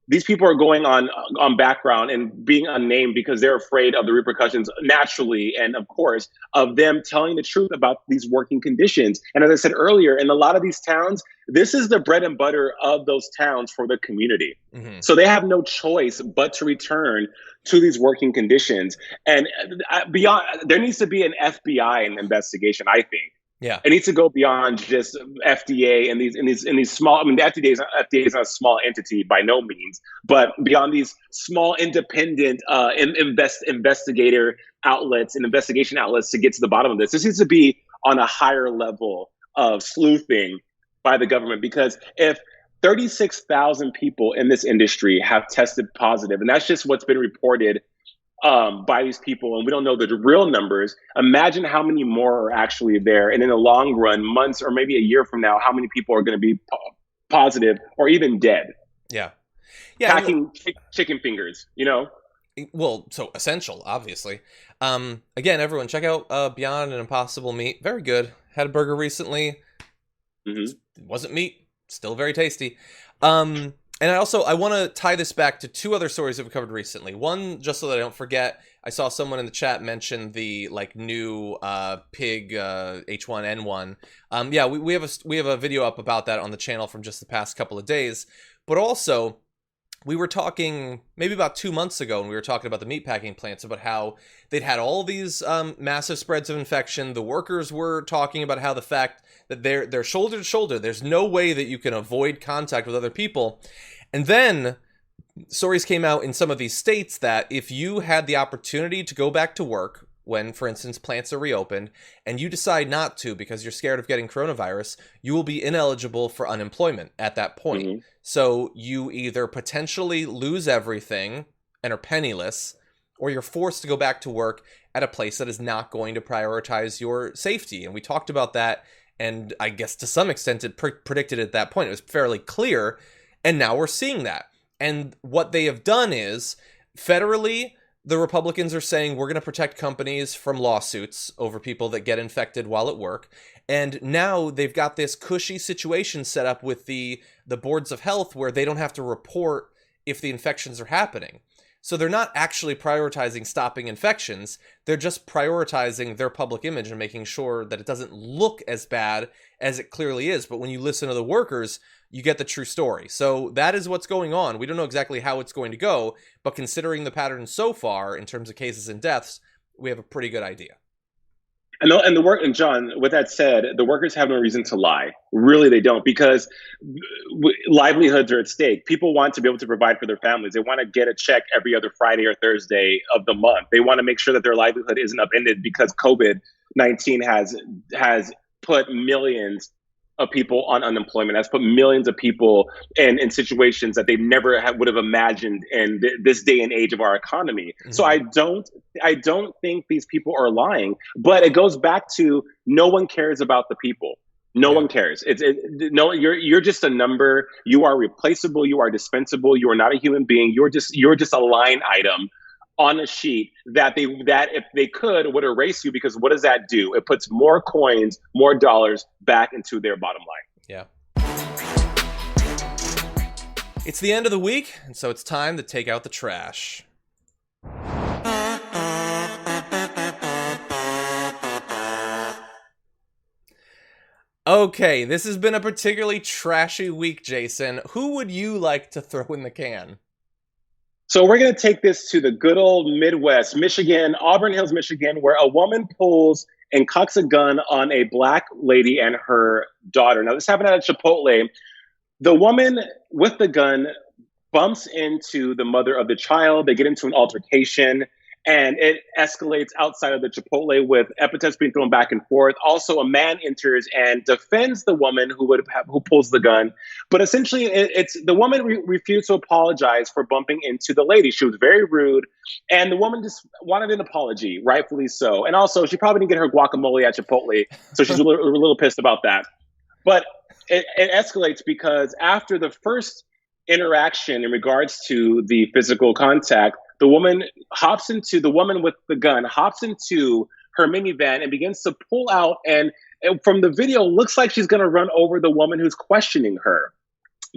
these people are going on background and being unnamed because they're afraid of the repercussions, naturally, and of course, of them telling the truth about these working conditions. And as I said earlier, in a lot of these towns, this is the bread and butter of those towns for the community. Mm-hmm. So they have no choice but to return to these working conditions. And beyond, there needs to be an FBI investigation, I think. Yeah, it needs to go beyond just FDA and these small. I mean, the FDA is not a small entity by no means, but beyond these small independent investigator outlets and investigation outlets to get to the bottom of this. This needs to be on a higher level of sleuthing by the government, because if 36,000 people in this industry have tested positive, and that's just what's been reported by these people, and we don't know the real numbers. Imagine how many more are actually there. And in the long run, months or maybe a year from now, how many people are going to be positive or even dead? Yeah. Packing chicken fingers, Well, so essential, obviously. Again, everyone, check out Beyond and Impossible Meat. Very good. Had a burger recently. Mm-hmm. It wasn't meat. Still very tasty. And I want to tie this back to two other stories that we covered recently. One, just so that I don't forget, I saw someone in the chat mention the new pig H1N1. We have a video up about that on the channel from just the past couple of days. But also, we were talking maybe about 2 months ago, and we were talking about the meatpacking plants, about how they'd had all these massive spreads of infection. The workers were talking about how the fact that they're shoulder to shoulder, there's no way that you can avoid contact with other people. And then stories came out in some of these states that if you had the opportunity to go back to work when, for instance, plants are reopened, and you decide not to because you're scared of getting coronavirus, you will be ineligible for unemployment at that point. Mm-hmm. So you either potentially lose everything and are penniless, or you're forced to go back to work at a place that is not going to prioritize your safety. And we talked about that, and I guess to some extent it predicted at that point. It was fairly clear. And now we're seeing that. And what they have done is, federally, the Republicans are saying we're going to protect companies from lawsuits over people that get infected while at work. And now they've got this cushy situation set up with the boards of health where they don't have to report if the infections are happening. So they're not actually prioritizing stopping infections. They're just prioritizing their public image and making sure that it doesn't look as bad as it clearly is. But when you listen to the workers, you get the true story. So that is what's going on. We don't know exactly how it's going to go, but considering the pattern so far in terms of cases and deaths, we have a pretty good idea. And John, with that said, the workers have no reason to lie. Really, they don't, because livelihoods are at stake. People want to be able to provide for their families. They want to get a check every other Friday or Thursday of the month. They want to make sure that their livelihood isn't upended because COVID-19 has put millions of people on unemployment, has put millions of people in situations that they never would have imagined in this day and age of our economy. Mm-hmm. So I don't think these people are lying, but it goes back to no one cares about the people. No one cares. No. You're just a number. You are replaceable. You are dispensable. You are not a human being. You're just a line item on a sheet that if they could would erase you, because what does that do? It puts more coins, more dollars back into their bottom line. Yeah. It's the end of the week, and so it's time to take out the trash. Okay, this has been a particularly trashy week, Jason. Who would you like to throw in the can? So we're going to take this to the good old Midwest, Michigan, Auburn Hills, Michigan, where a woman pulls and cocks a gun on a Black lady and her daughter. Now, this happened at a Chipotle. The woman with the gun bumps into the mother of the child. They get into an altercation, and it escalates outside of the Chipotle with epithets being thrown back and forth. Also, a man enters and defends the woman who pulls the gun. But essentially, it's the woman refused to apologize for bumping into the lady. She was very rude, and the woman just wanted an apology, rightfully so. And also, she probably didn't get her guacamole at Chipotle, so she's a little pissed about that. But it escalates because after the first interaction in regards to the physical contact, the woman with the gun hops into her minivan and begins to pull out, and from the video, looks like she's going to run over the woman who's questioning her.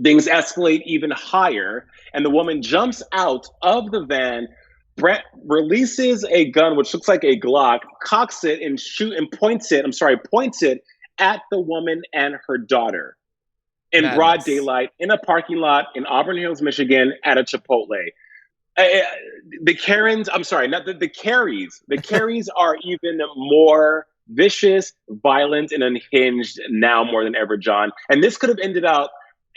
Things escalate even higher, and the woman jumps out of the van, releases a gun, which looks like a Glock, cocks it and points it at the woman and her daughter in broad daylight in a parking lot in Auburn Hills, Michigan, at a Chipotle. The Karens, I'm sorry, not the Carries. The Carries are even more vicious, violent, and unhinged now more than ever, John. And this could have ended up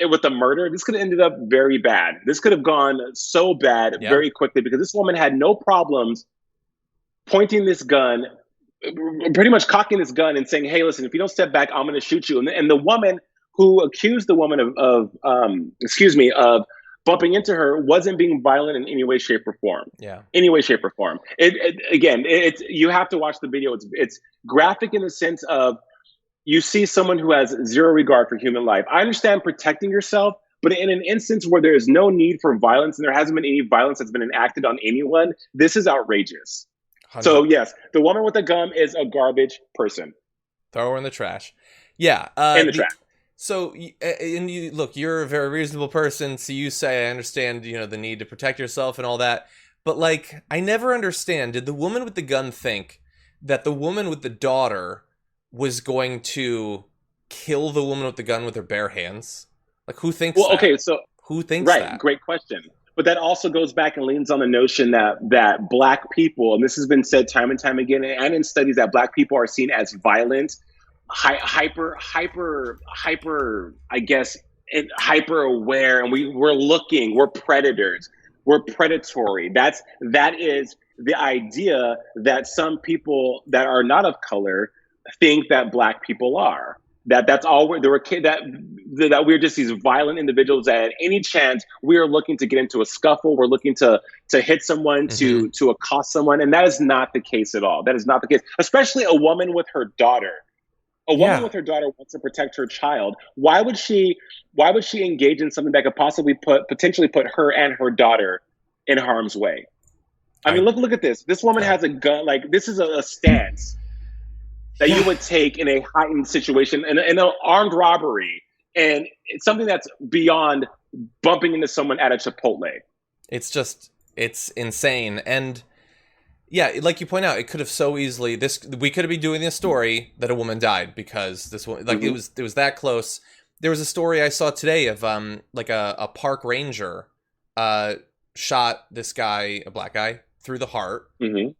with a murder. This could have ended up very bad. This could have gone so bad very quickly, because this woman had no problems pointing this gun, pretty much cocking this gun and saying, "Hey, listen, if you don't step back, I'm going to shoot you." And the woman who accused the woman of bumping into her wasn't being violent in any way, shape, or form. Yeah. Any way, shape, or form. It's you have to watch the video. It's graphic in the sense of you see someone who has zero regard for human life. I understand protecting yourself, but in an instance where there is no need for violence and there hasn't been any violence that's been enacted on anyone, this is outrageous. 100%. So yes, the woman with the gun is a garbage person. Throw her in the trash. Yeah. In the trash. So, and you look, you're a very reasonable person, so you say, I understand, the need to protect yourself and all that. But, like, I never understand, did the woman with the gun think that the woman with the daughter was going to kill the woman with the gun with her bare hands? Like, who thinks that? Okay, so... Who thinks that? Right, great question. But that also goes back and leans on the notion that Black people, and this has been said time and time again, and in studies, that Black people are seen as violent, hyper, I guess, hyper aware, and we're predators, we're predatory. That is the idea that some people that are not of color think that Black people are. That's all that we're just these violent individuals that at any chance we are looking to get into a scuffle, we're looking to hit someone, to accost someone, and that is not the case at all. That is not the case, especially a woman with her daughter. A woman with her daughter wants to protect her child. Why would she engage in something that could possibly potentially put her and her daughter in harm's way? I mean, look at this. This woman has a gun. Like, this is a stance that you would take in a heightened situation, in an armed robbery, and it's something that's beyond bumping into someone at a Chipotle. It's insane. And yeah, like you point out, it could have so easily, we could have been doing this story that a woman died because this one, like, it was that close. There was a story I saw today of like a park ranger shot this guy, a Black guy, through the heart. The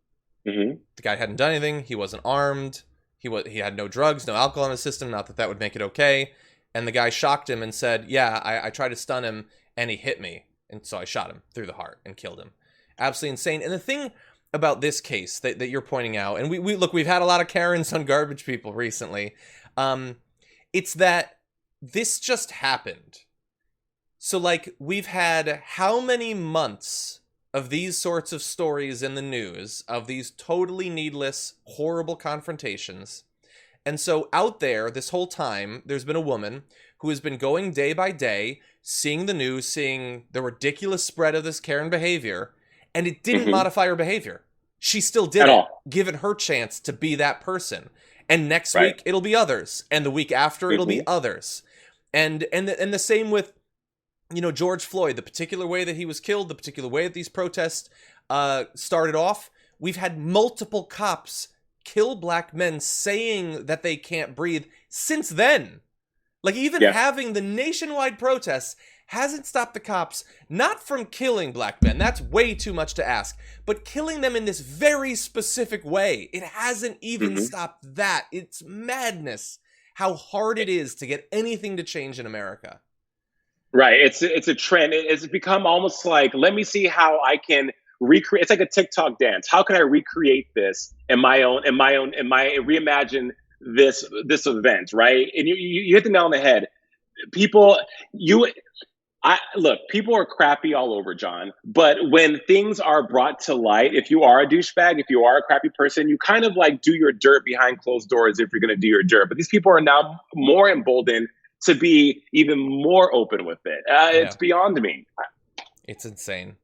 guy hadn't done anything. He wasn't armed. He had no drugs, no alcohol in his system. Not that would make it okay. And the guy shocked him and said, "Yeah, I tried to stun him and he hit me, and so I shot him through the heart and killed him." Absolutely insane. And the thing about this case that you're pointing out, and we've had a lot of Karens on garbage people recently. It's that this just happened. So, like, we've had how many months of these sorts of stories in the news, of these totally needless, horrible confrontations, And so out there, this whole time, there's been a woman who has been going day by day, seeing the news, seeing the ridiculous spread of this Karen behavior, and it didn't modify her behavior. She still did it, given her chance to be that person. And next week, it'll be others. And the week after, it'll be others. And the same with, you know, George Floyd, the particular way that he was killed, the particular way that these protests started off. We've had multiple cops kill black men saying that they can't breathe since then. Like, even having the nationwide protests hasn't stopped the cops, not from killing black men, that's way too much to ask, but killing them in this very specific way. It hasn't even stopped that. It's madness how hard it is to get anything to change in America. Right. It's a trend. It's become almost like, let me see how I can recreate. It's like a TikTok dance. How can I recreate this reimagine this event, right? And you hit the nail on the head. People are crappy all over, John. But when things are brought to light, if you are a douchebag, if you are a crappy person, you kind of like do your dirt behind closed doors if you're going to do your dirt. But these people are now more emboldened to be even more open with it. It's beyond me. It's insane.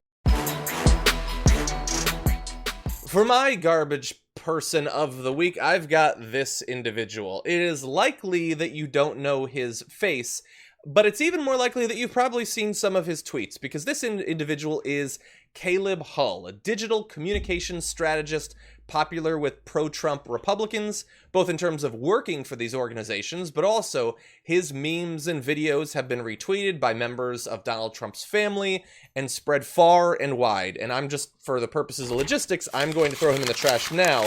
For my garbage person of the week, I've got this individual. It is likely that you don't know his face, but it's even more likely that you've probably seen some of his tweets, because this individual is Caleb Hull, a digital communications strategist popular with pro-Trump Republicans, both in terms of working for these organizations, but also his memes and videos have been retweeted by members of Donald Trump's family and spread far and wide. And I'm just, for the purposes of logistics, I'm going to throw him in the trash now.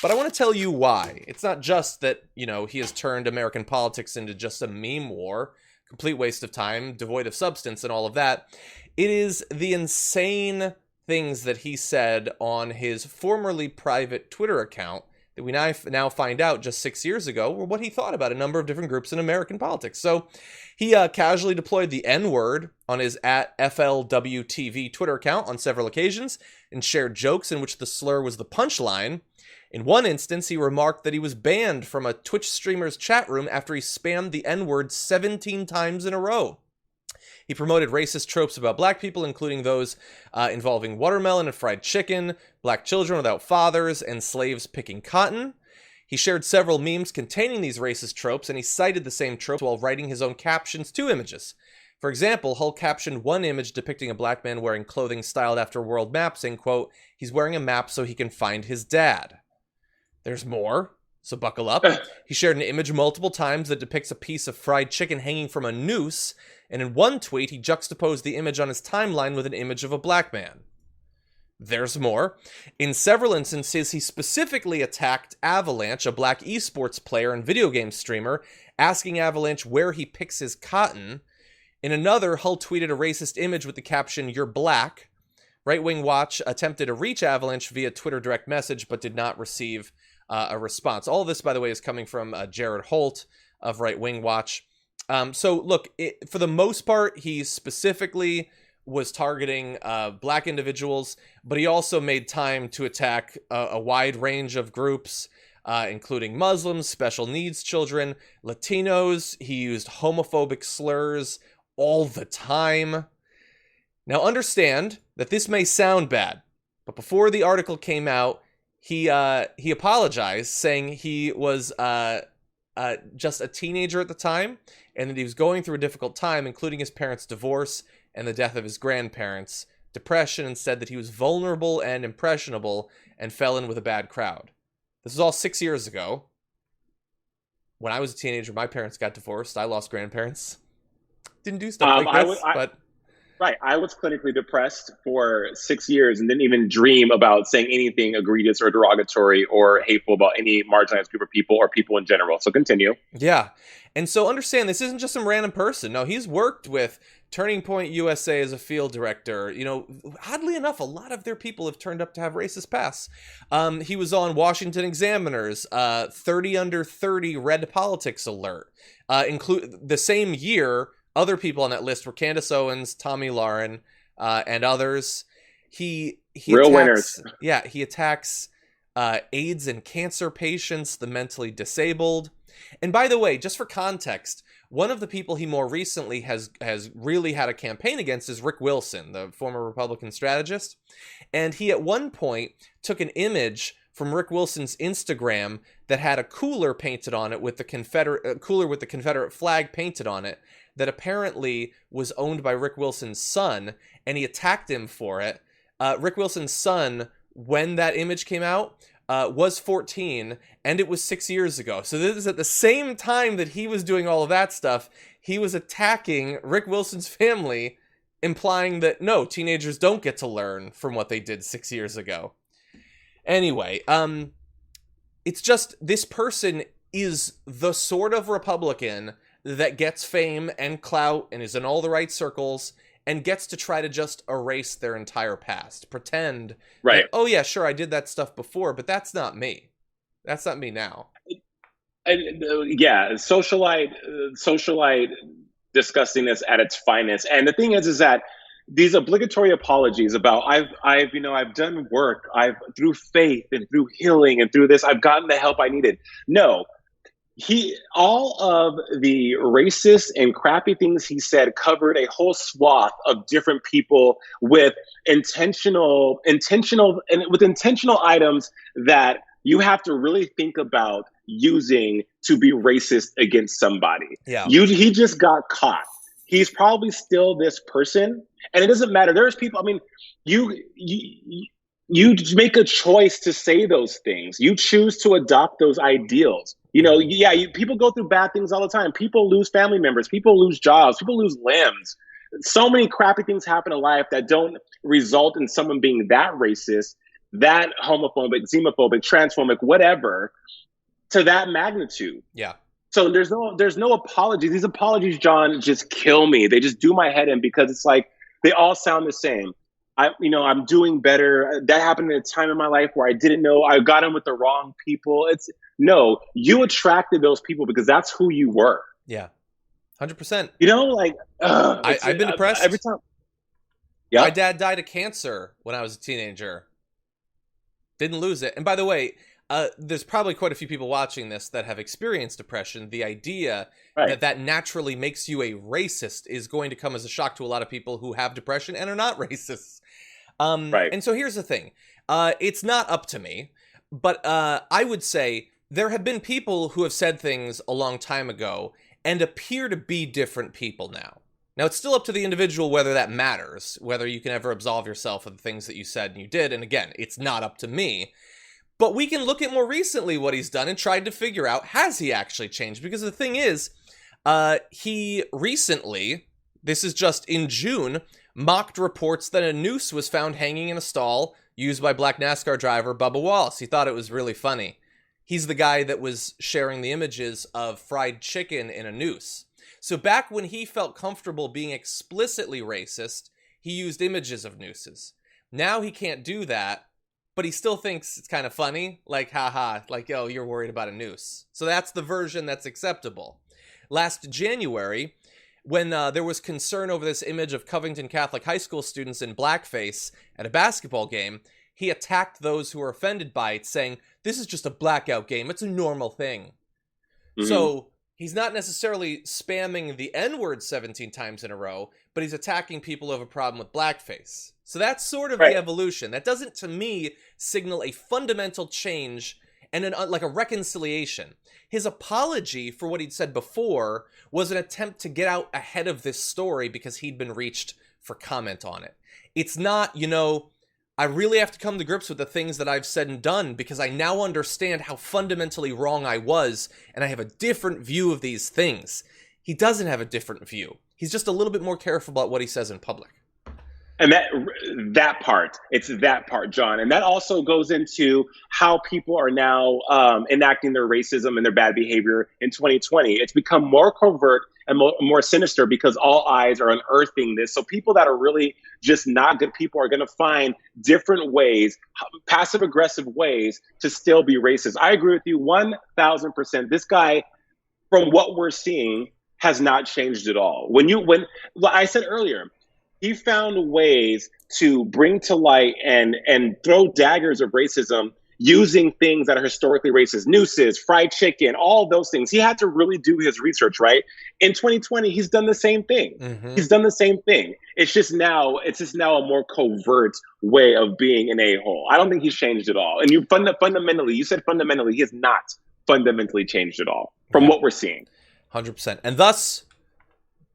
But I want to tell you why. It's not just that, you know, he has turned American politics into just a meme war, complete waste of time, devoid of substance and all of that. It is the insane things that he said on his formerly private Twitter account that we now find out just 6 years ago were what he thought about a number of different groups in American politics. So he casually deployed the N-word on his @FLWTV Twitter account on several occasions and shared jokes in which the slur was the punchline. In one instance, he remarked that he was banned from a Twitch streamer's chat room after he spammed the N-word 17 times in a row. He promoted racist tropes about black people, including those involving watermelon and fried chicken, black children without fathers, and slaves picking cotton. He shared several memes containing these racist tropes, and he cited the same tropes while writing his own captions to images. For example, Hull captioned one image depicting a black man wearing clothing styled after world maps, saying, quote, "He's wearing a map so he can find his dad." There's more, so buckle up. He shared an image multiple times that depicts a piece of fried chicken hanging from a noose, and in one tweet, he juxtaposed the image on his timeline with an image of a black man. There's more. In several instances, he specifically attacked Avalanche, a black esports player and video game streamer, asking Avalanche where he picks his cotton. In another, Hull tweeted a racist image with the caption, "You're black." Right Wing Watch attempted to reach Avalanche via Twitter direct message, but did not receive a response. All of this, by the way, is coming from Jared Holt of Right Wing Watch. So look, for the most part, he specifically was targeting black individuals, but he also made time to attack a wide range of groups, including Muslims, special needs children, Latinos. He used homophobic slurs all the time. Now understand that this may sound bad, but before the article came out, he apologized, saying he was just a teenager at the time, and that he was going through a difficult time, including his parents' divorce and the death of his grandparents, depression, and said that he was vulnerable and impressionable and fell in with a bad crowd. This was all 6 years ago. When I was a teenager, my parents got divorced. I lost grandparents. Didn't do stuff like this, but... Right. I was clinically depressed for 6 years and didn't even dream about saying anything egregious or derogatory or hateful about any marginalized group of people or people in general. So continue. Yeah. And so understand, this isn't just some random person. No, he's worked with Turning Point USA as a field director. You know, oddly enough, a lot of their people have turned up to have racist pasts. He was on Washington Examiner's 30 Under 30 Red Politics Alert. Include the same year, other people on that list were Candace Owens, Tommy Lauren, and others. He Real attacks, winners. Yeah, he attacks AIDS and cancer patients, the mentally disabled. And by the way, just for context, one of the people he more recently has really had a campaign against is Rick Wilson, the former Republican strategist. And he at one point took an image from Rick Wilson's Instagram that had a cooler painted on it with the Confederate flag painted on it that apparently was owned by Rick Wilson's son, and he attacked him for it. Rick Wilson's son, when that image came out, was 14, and it was 6 years ago. So this is at the same time that he was doing all of that stuff. He was attacking Rick Wilson's family, implying that, no, teenagers don't get to learn from what they did 6 years ago. Anyway, it's just, this person is the sort of Republican that gets fame and clout and is in all the right circles and gets to try to just erase their entire past. Pretend, that, oh yeah, sure, I did that stuff before, but that's not me. That's not me now. Yeah, socialite disgustingness at its finest. And the thing is that these obligatory apologies about I've done work, through faith and through healing and through this, I've gotten the help I needed. No, all of the racist and crappy things he said covered a whole swath of different people with intentional items that you have to really think about using to be racist against somebody. Yeah. He just got caught. He's probably still this person. And it doesn't matter. There's people, I mean, you make a choice to say those things. You choose to adopt those ideals. People go through bad things all the time. People lose family members. People lose jobs. People lose limbs. So many crappy things happen in life that don't result in someone being that racist, that homophobic, xenophobic, transphobic, whatever, to that magnitude. Yeah. So there's no apology. These apologies, John, just kill me. They just do my head in because it's like they all sound the same. I'm doing better. That happened at a time in my life where I didn't know. I got in with the wrong people. No, you attracted those people because that's who you were. Yeah, 100%. I've been depressed every time. Yeah, my dad died of cancer when I was a teenager. Didn't lose it. And by the way, there's probably quite a few people watching this that have experienced depression. The idea that naturally makes you a racist is going to come as a shock to a lot of people who have depression and are not racists. And so here's the thing. It's not up to me, but I would say there have been people who have said things a long time ago and appear to be different people now. Now, it's still up to the individual whether that matters, whether you can ever absolve yourself of the things that you said and you did. And again, it's not up to me. But we can look at more recently what he's done and tried to figure out, has he actually changed? Because the thing is, he recently, this is just in June, mocked reports that a noose was found hanging in a stall used by black NASCAR driver Bubba Wallace. He thought it was really funny. He's the guy that was sharing the images of fried chicken in a noose. So back when he felt comfortable being explicitly racist, he used images of nooses. Now he can't do that, but he still thinks it's kind of funny. Like, haha, like, oh, you're worried about a noose. So that's the version that's acceptable. Last January, when there was concern over this image of Covington Catholic High School students in blackface at a basketball game, he attacked those who were offended by it, saying, this is just a blackout game. It's a normal thing. Mm-hmm. So he's not necessarily spamming the N-word 17 times in a row, but he's attacking people who have a problem with blackface. So that's sort of the evolution. That doesn't, to me, signal a fundamental change and like a reconciliation. His apology for what he'd said before was an attempt to get out ahead of this story because he'd been reached for comment on it. It's not, I really have to come to grips with the things that I've said and done because I now understand how fundamentally wrong I was and I have a different view of these things. He doesn't have a different view. He's just a little bit more careful about what he says in public. And that part, it's that part, John. And that also goes into how people are now enacting their racism and their bad behavior in 2020. It's become more covert and more sinister because all eyes are unearthing this. So people that are really just not good people are going to find different ways, passive aggressive ways to still be racist. I agree with you 1,000%. This guy, from what we're seeing, has not changed at all. When I said earlier, he found ways to bring to light and throw daggers of racism using things that are historically racist, nooses, fried chicken, all those things. He had to really do his research, right? In 2020, he's done the same thing. Mm-hmm. He's done the same thing. It's just now a more covert way of being an a-hole. I don't think he's changed at all. And you fundamentally, he has not fundamentally changed at all from what we're seeing. 100%. And thus,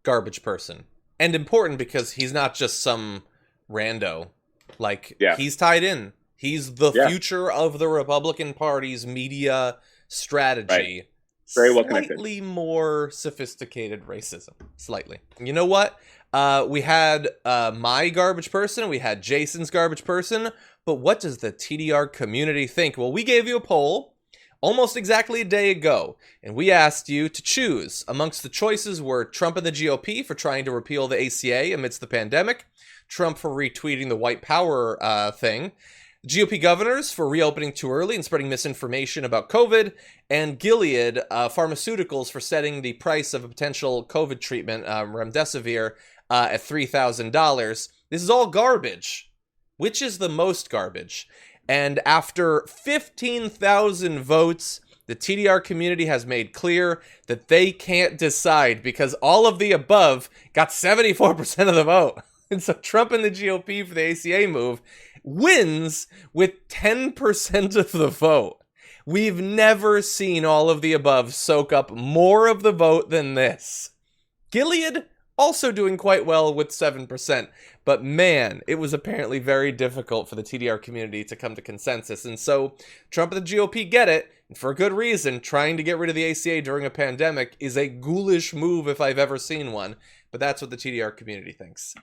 garbage person. And important because he's not just some rando. Like, he's tied in. He's the future of the Republican Party's media strategy. Right. Very well connected. Slightly more sophisticated racism. Slightly. You know what? We had my garbage person. We had Jason's garbage person. But what does the TDR community think? Well, we gave you a poll almost exactly a day ago, and we asked you to choose. Amongst the choices were Trump and the GOP for trying to repeal the ACA amidst the pandemic, Trump for retweeting the white power thing, GOP governors for reopening too early and spreading misinformation about COVID, and Gilead Pharmaceuticals for setting the price of a potential COVID treatment, remdesivir, at $3,000. This is all garbage. Which is the most garbage? And after 15,000 votes, the TDR community has made clear that they can't decide because all of the above got 74% of the vote. And so Trump and the GOP for the ACA move wins with 10% of the vote. We've never seen all of the above soak up more of the vote than this. Gilead also doing quite well with 7%. But man, it was apparently very difficult for the TDR community to come to consensus. And so Trump and the GOP get it, and for a good reason. Trying to get rid of the ACA during a pandemic is a ghoulish move if I've ever seen one. But that's what the TDR community thinks.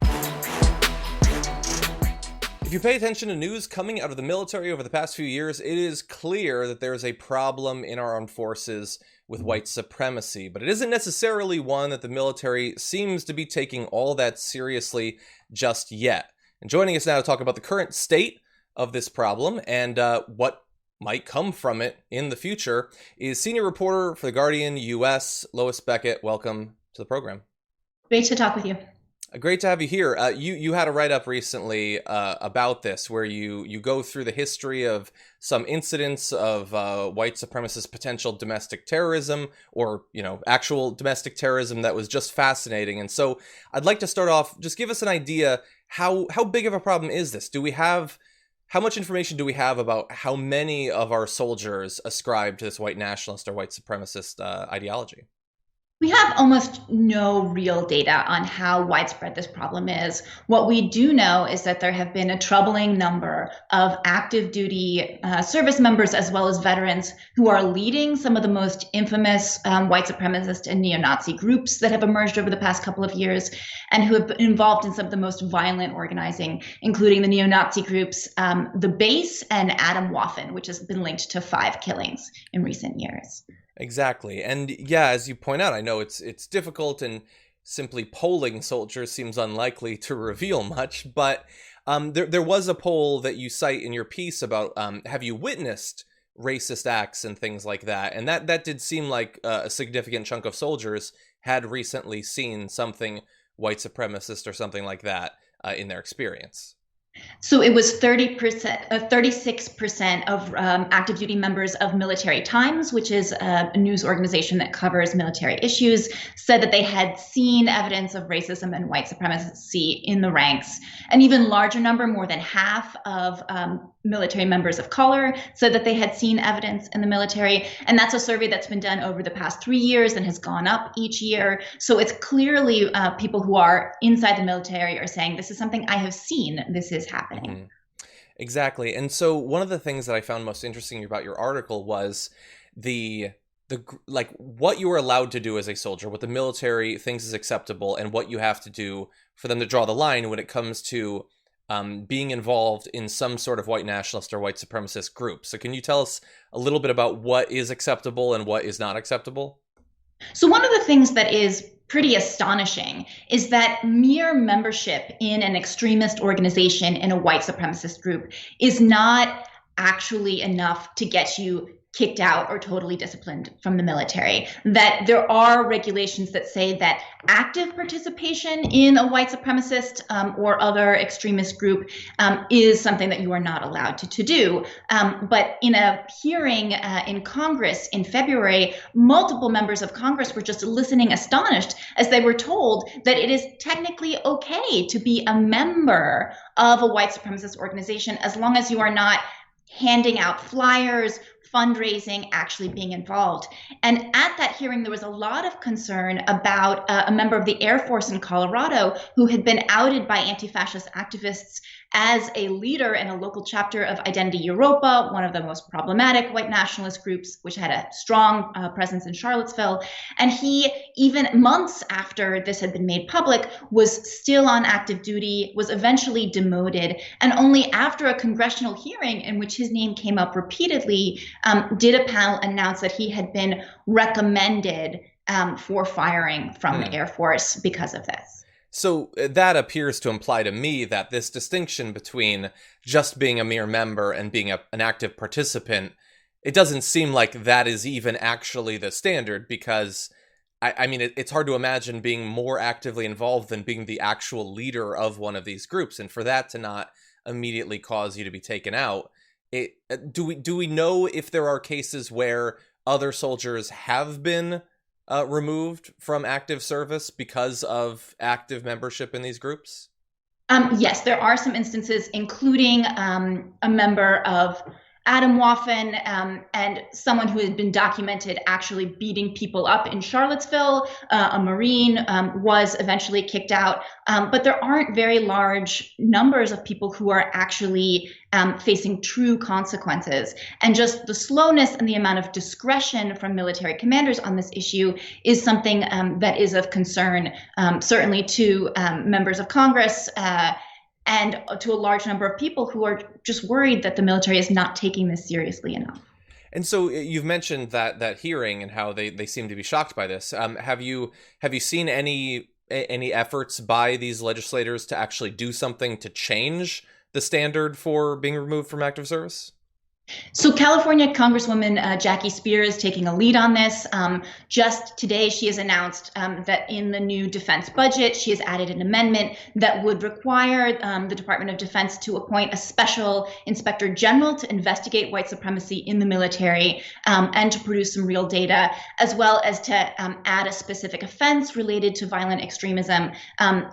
If you pay attention to news coming out of the military over the past few years, it is clear that there is a problem in our armed forces with white supremacy, but it isn't necessarily one that the military seems to be taking all that seriously just yet. And joining us now to talk about the current state of this problem and what might come from it in the future is senior reporter for The Guardian US, Lois Beckett. Welcome to the program. Great to talk with you. Great to have you here. You had a write-up recently about this where you go through the history of some incidents of white supremacist potential domestic terrorism or, actual domestic terrorism that was just fascinating. And so I'd like to start off, just give us an idea, how big of a problem is this? How much information do we have about how many of our soldiers ascribe to this white nationalist or white supremacist ideology? We have almost no real data on how widespread this problem is. What we do know is that there have been a troubling number of active duty service members as well as veterans who are leading some of the most infamous white supremacist and neo-Nazi groups that have emerged over the past couple of years and who have been involved in some of the most violent organizing, including the neo-Nazi groups, the Base and Adam Waffen, which has been linked to 5 killings in recent years. Exactly. And yeah, as you point out, I know it's difficult and simply polling soldiers seems unlikely to reveal much, but there was a poll that you cite in your piece about have you witnessed racist acts and things like that? And that did seem like a significant chunk of soldiers had recently seen something white supremacist or something like that in their experience. So it was 36% of active duty members of Military Times, which is a news organization that covers military issues, said that they had seen evidence of racism and white supremacy in the ranks. An even larger number, more than half of military members of color, said that they had seen evidence in the military. And that's a survey that's been done over the past 3 years and has gone up each year. So it's clearly people who are inside the military are saying, this is something I have seen, this is happening. Mm-hmm. Exactly. And so one of the things that I found most interesting about your article was the what you were allowed to do as a soldier, what the military thinks is acceptable, and what you have to do for them to draw the line when it comes to being involved in some sort of white nationalist or white supremacist group. So can you tell us a little bit about what is acceptable and what is not acceptable? So one of the things that is pretty astonishing is that mere membership in an extremist organization in a white supremacist group is not actually enough to get you kicked out or totally disciplined from the military. That there are regulations that say that active participation in a white supremacist or other extremist group is something that you are not allowed to do. But in a hearing in Congress in February, multiple members of Congress were just listening astonished as they were told that it is technically okay to be a member of a white supremacist organization as long as you are not handing out flyers, fundraising, actually being involved. And at that hearing, there was a lot of concern about a member of the Air Force in Colorado who had been outed by anti-fascist activists as a leader in a local chapter of Identity Europa, one of the most problematic white nationalist groups, which had a strong presence in Charlottesville. And he, even months after this had been made public, was still on active duty, was eventually demoted. And only after a congressional hearing in which his name came up repeatedly, did a panel announce that he had been recommended for firing from the Air Force because of this. So that appears to imply to me that this distinction between just being a mere member and being an active participant, it doesn't seem like that is even actually the standard, because I mean, it's hard to imagine being more actively involved than being the actual leader of one of these groups. And for that to not immediately cause you to be taken out, do we know if there are cases where other soldiers have been removed from active service because of active membership in these groups? Yes, there are some instances, including a member of Adam Waffen and someone who had been documented actually beating people up in Charlottesville. A Marine was eventually kicked out. But there aren't very large numbers of people who are actually facing true consequences. And just the slowness and the amount of discretion from military commanders on this issue is something that is of concern, certainly to members of Congress and to a large number of people who are just worried that the military is not taking this seriously enough. And so you've mentioned that hearing and how they seem to be shocked by this. Have you seen any efforts by these legislators to actually do something to change the standard for being removed from active service? So California Congresswoman Jackie Spears is taking a lead on this. Just today, she has announced that in the new defense budget, she has added an amendment that would require the Department of Defense to appoint a special inspector general to investigate white supremacy in the military and to produce some real data, as well as to add a specific offense related to violent extremism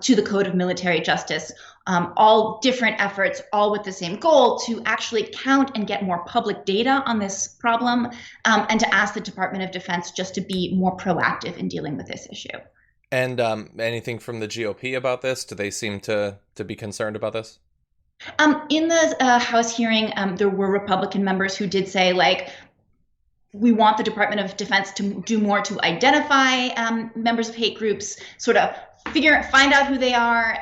to the Code of Military Justice. All different efforts, all with the same goal to actually count and get more public data on this problem, and to ask the Department of Defense just to be more proactive in dealing with this issue. And anything from the GOP about this? Do they seem to be concerned about this? In the House hearing, there were Republican members who did say, like, we want the Department of Defense to do more to identify members of hate groups, sort of find out who they are,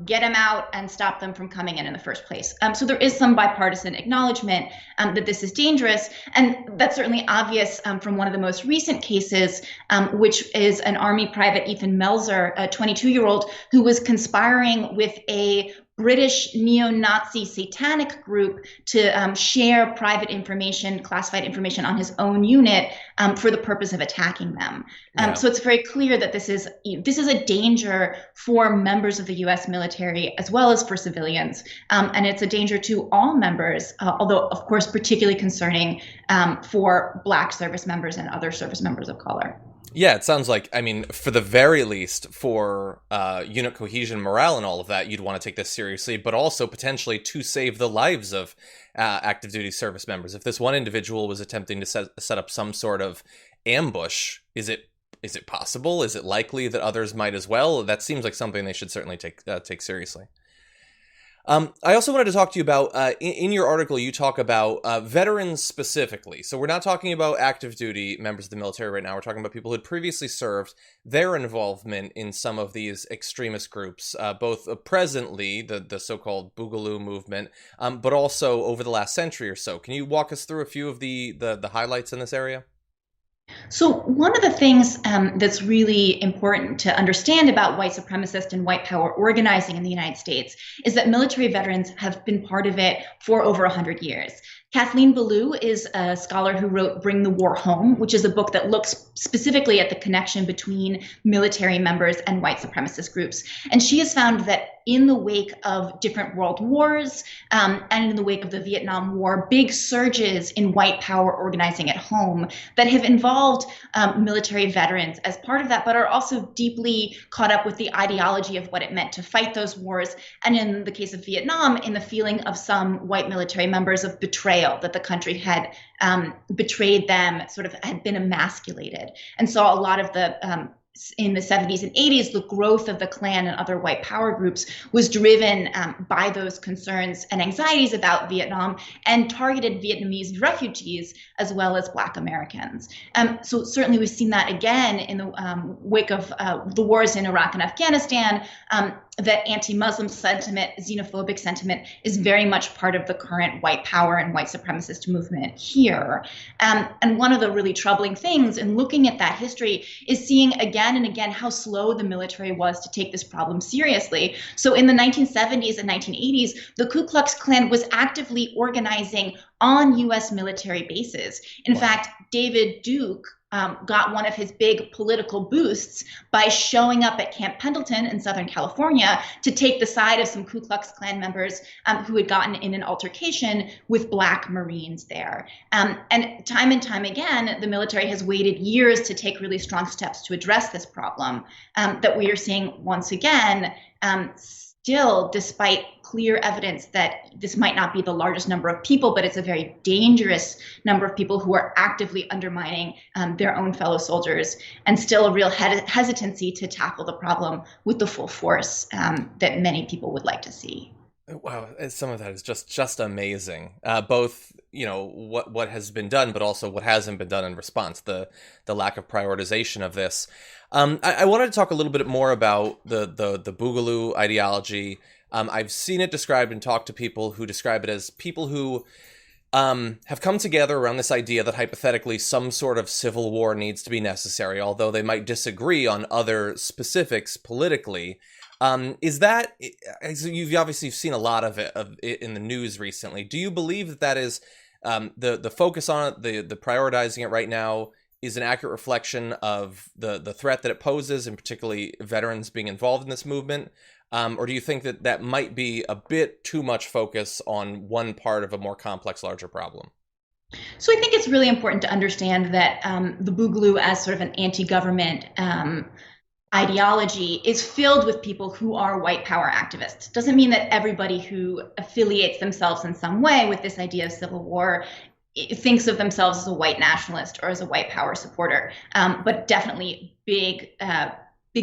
get them out, and stop them from coming in the first place. So there is some bipartisan acknowledgement that this is dangerous, and that's certainly obvious from one of the most recent cases, which is an Army private, Ethan Melzer, a 22-year-old who was conspiring with a British neo-Nazi satanic group to share private information, classified information on his own unit for the purpose of attacking them. So it's very clear that this is a danger for members of the U.S. military as well as for civilians, and it's a danger to all members, although of course particularly concerning for Black service members and other service members of color. Yeah, it sounds like, I mean, for the very least, for unit cohesion, morale, and all of that, you'd want to take this seriously, but also potentially to save the lives of active duty service members. If this one individual was attempting to set up some sort of ambush, is it possible? Is it likely that others might as well? That seems like something they should certainly take seriously. I also wanted to talk to you about, in your article, you talk about veterans specifically. So we're not talking about active duty members of the military right now. We're talking about people who had previously served, their involvement in some of these extremist groups, both presently, the so-called Boogaloo movement, but also over the last century or so. Can you walk us through a few of the highlights in this area? So, one of the things that's really important to understand about white supremacist and white power organizing in the United States is that military veterans have been part of it for over 100 years. Kathleen Belew is a scholar who wrote Bring the War Home, which is a book that looks specifically at the connection between military members and white supremacist groups. And she has found that in the wake of different world wars and in the wake of the Vietnam War, big surges in white power organizing at home that have involved military veterans as part of that, but are also deeply caught up with the ideology of what it meant to fight those wars. And in the case of Vietnam, in the feeling of some white military members of betrayal, that the country had betrayed them, sort of had been emasculated. And so a lot of the in the 70s and 80s, the growth of the Klan and other white power groups was driven by those concerns and anxieties about Vietnam and targeted Vietnamese refugees as well as Black Americans. So certainly we've seen that again in the wake of the wars in Iraq and Afghanistan. That anti-Muslim sentiment, xenophobic sentiment, is very much part of the current white power and white supremacist movement here. And one of the really troubling things in looking at that history is seeing again and again how slow the military was to take this problem seriously. So in the 1970s and 1980s, the Ku Klux Klan was actively organizing on U.S. military bases. In fact, David Duke got one of his big political boosts by showing up at Camp Pendleton in Southern California to take the side of some Ku Klux Klan members who had gotten in an altercation with Black Marines there. And time again, the military has waited years to take really strong steps to address this problem that we are seeing once again. Still, despite clear evidence that this might not be the largest number of people, but it's a very dangerous number of people who are actively undermining their own fellow soldiers, and still a real hesitancy to tackle the problem with the full force that many people would like to see. Wow, some of that is just amazing. Both, what has been done, but also what hasn't been done in response. The lack of prioritization of this. I wanted to talk a little bit more about the Boogaloo ideology. I've seen it described and talked to people who describe it as people who have come together around this idea that hypothetically some sort of civil war needs to be necessary, although they might disagree on other specifics politically. Is that, you've obviously seen a lot of it in the news recently. Do you believe that is the focus on it, the prioritizing it right now is an accurate reflection of the threat that it poses, and particularly veterans being involved in this movement? Or do you think that might be a bit too much focus on one part of a more complex, larger problem? So I think it's really important to understand that the Boogaloo as sort of an anti-government ideology is filled with people who are white power activists. Doesn't mean that everybody who affiliates themselves in some way with this idea of civil war thinks of themselves as a white nationalist or as a white power supporter, but definitely big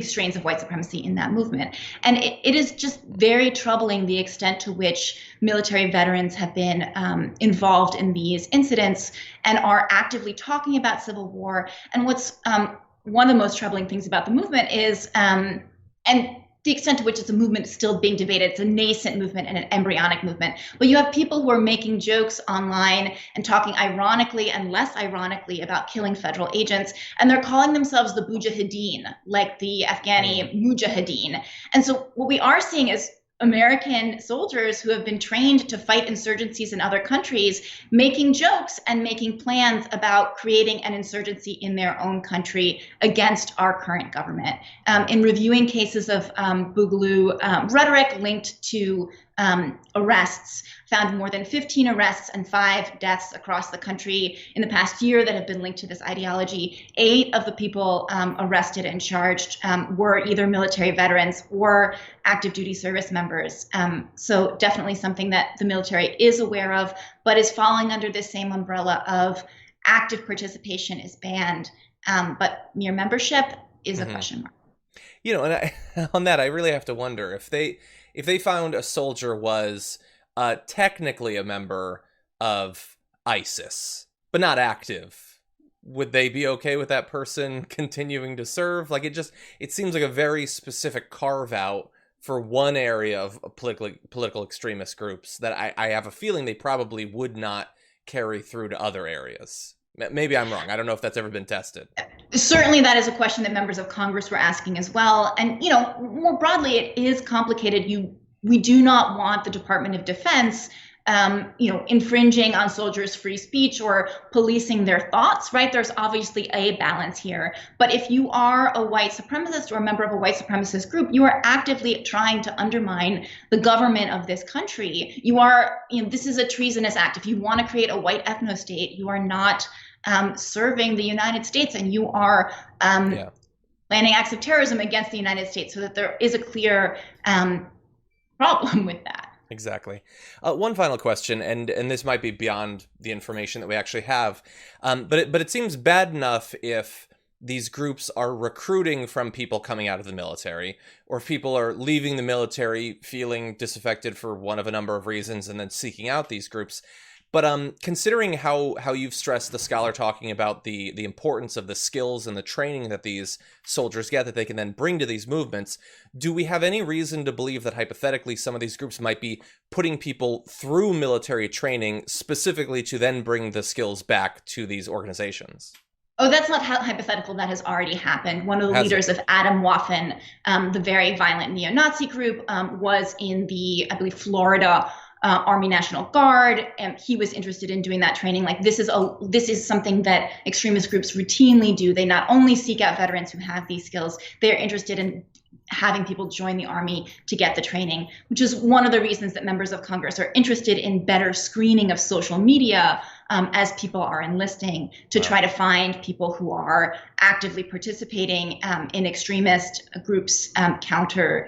strains of white supremacy in that movement. And it is just very troubling the extent to which military veterans have been involved in these incidents and are actively talking about civil war. And what's one of the most troubling things about the movement is, and the extent to which it's a movement is still being debated. It's a nascent movement and an embryonic movement. But you have people who are making jokes online and talking ironically and less ironically about killing federal agents. And they're calling themselves the Mujahideen, like the Afghani Mujahideen. And so what we are seeing is American soldiers who have been trained to fight insurgencies in other countries making jokes and making plans about creating an insurgency in their own country against our current government. In reviewing cases of Boogaloo rhetoric linked to arrests, found more than 15 arrests and 5 deaths across the country in the past year that have been linked to this ideology. 8 of the people arrested and charged were either military veterans or active duty service members. So definitely something that the military is aware of, but is falling under this same umbrella of active participation is banned, but mere membership is a question mark. And on that, I really have to wonder if they found a soldier was technically a member of ISIS, but not active, would they be okay with that person continuing to serve? Like, it seems like a very specific carve out for one area of political extremist groups that I have a feeling they probably would not carry through to other areas. Maybe I'm wrong. I don't know if that's ever been tested. Certainly, that is a question that members of Congress were asking as well. And, more broadly, it is complicated. We do not want the Department of Defense infringing on soldiers' free speech or policing their thoughts, right? There's obviously a balance here. But if you are a white supremacist or a member of a white supremacist group, you are actively trying to undermine the government of this country. You are, this is a treasonous act. If you want to create a white ethno state, you are not serving the United States, and you are planning acts of terrorism against the United States, so that there is a clear problem with that. Exactly. One final question, and this might be beyond the information that we actually have, but it seems bad enough if these groups are recruiting from people coming out of the military, or if people are leaving the military feeling disaffected for one of a number of reasons and then seeking out these groups. But considering how you've stressed the scholar talking about the importance of the skills and the training that these soldiers get that they can then bring to these movements, do we have any reason to believe that hypothetically some of these groups might be putting people through military training specifically to then bring the skills back to these organizations? Oh, that's not hypothetical. That has already happened. One of the leaders of Adam Waffen, the very violent neo-Nazi group, was in the, I believe, Florida Army National Guard, and he was interested in doing that training. Like, this is something that extremist groups routinely do. They not only seek out veterans who have these skills, they're interested in having people join the Army to get the training, which is one of the reasons that members of Congress are interested in better screening of social media as people are enlisting, to try to find people who are actively participating in extremist groups counter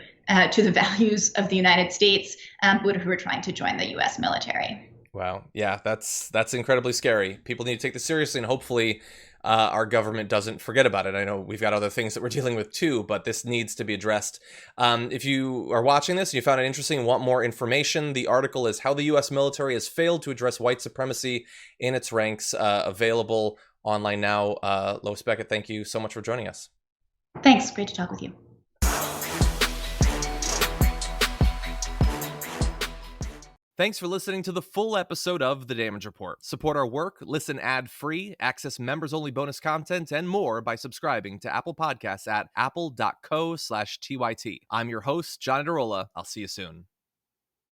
to the values of the United States, but who are trying to join the U.S. military. Wow. Yeah, that's incredibly scary. People need to take this seriously, and hopefully our government doesn't forget about it. I know we've got other things that we're dealing with too, but this needs to be addressed. If you are watching this and you found it interesting and want more information, the article is How the U.S. Military Has Failed to Address White Supremacy in Its Ranks, available online now. Lois Beckett, thank you so much for joining us. Thanks. Great to talk with you. Thanks for listening to the full episode of The Damage Report. Support our work, listen ad-free, access members-only bonus content, and more by subscribing to Apple Podcasts at apple.co/TYT. I'm your host, John Adarola. I'll see you soon.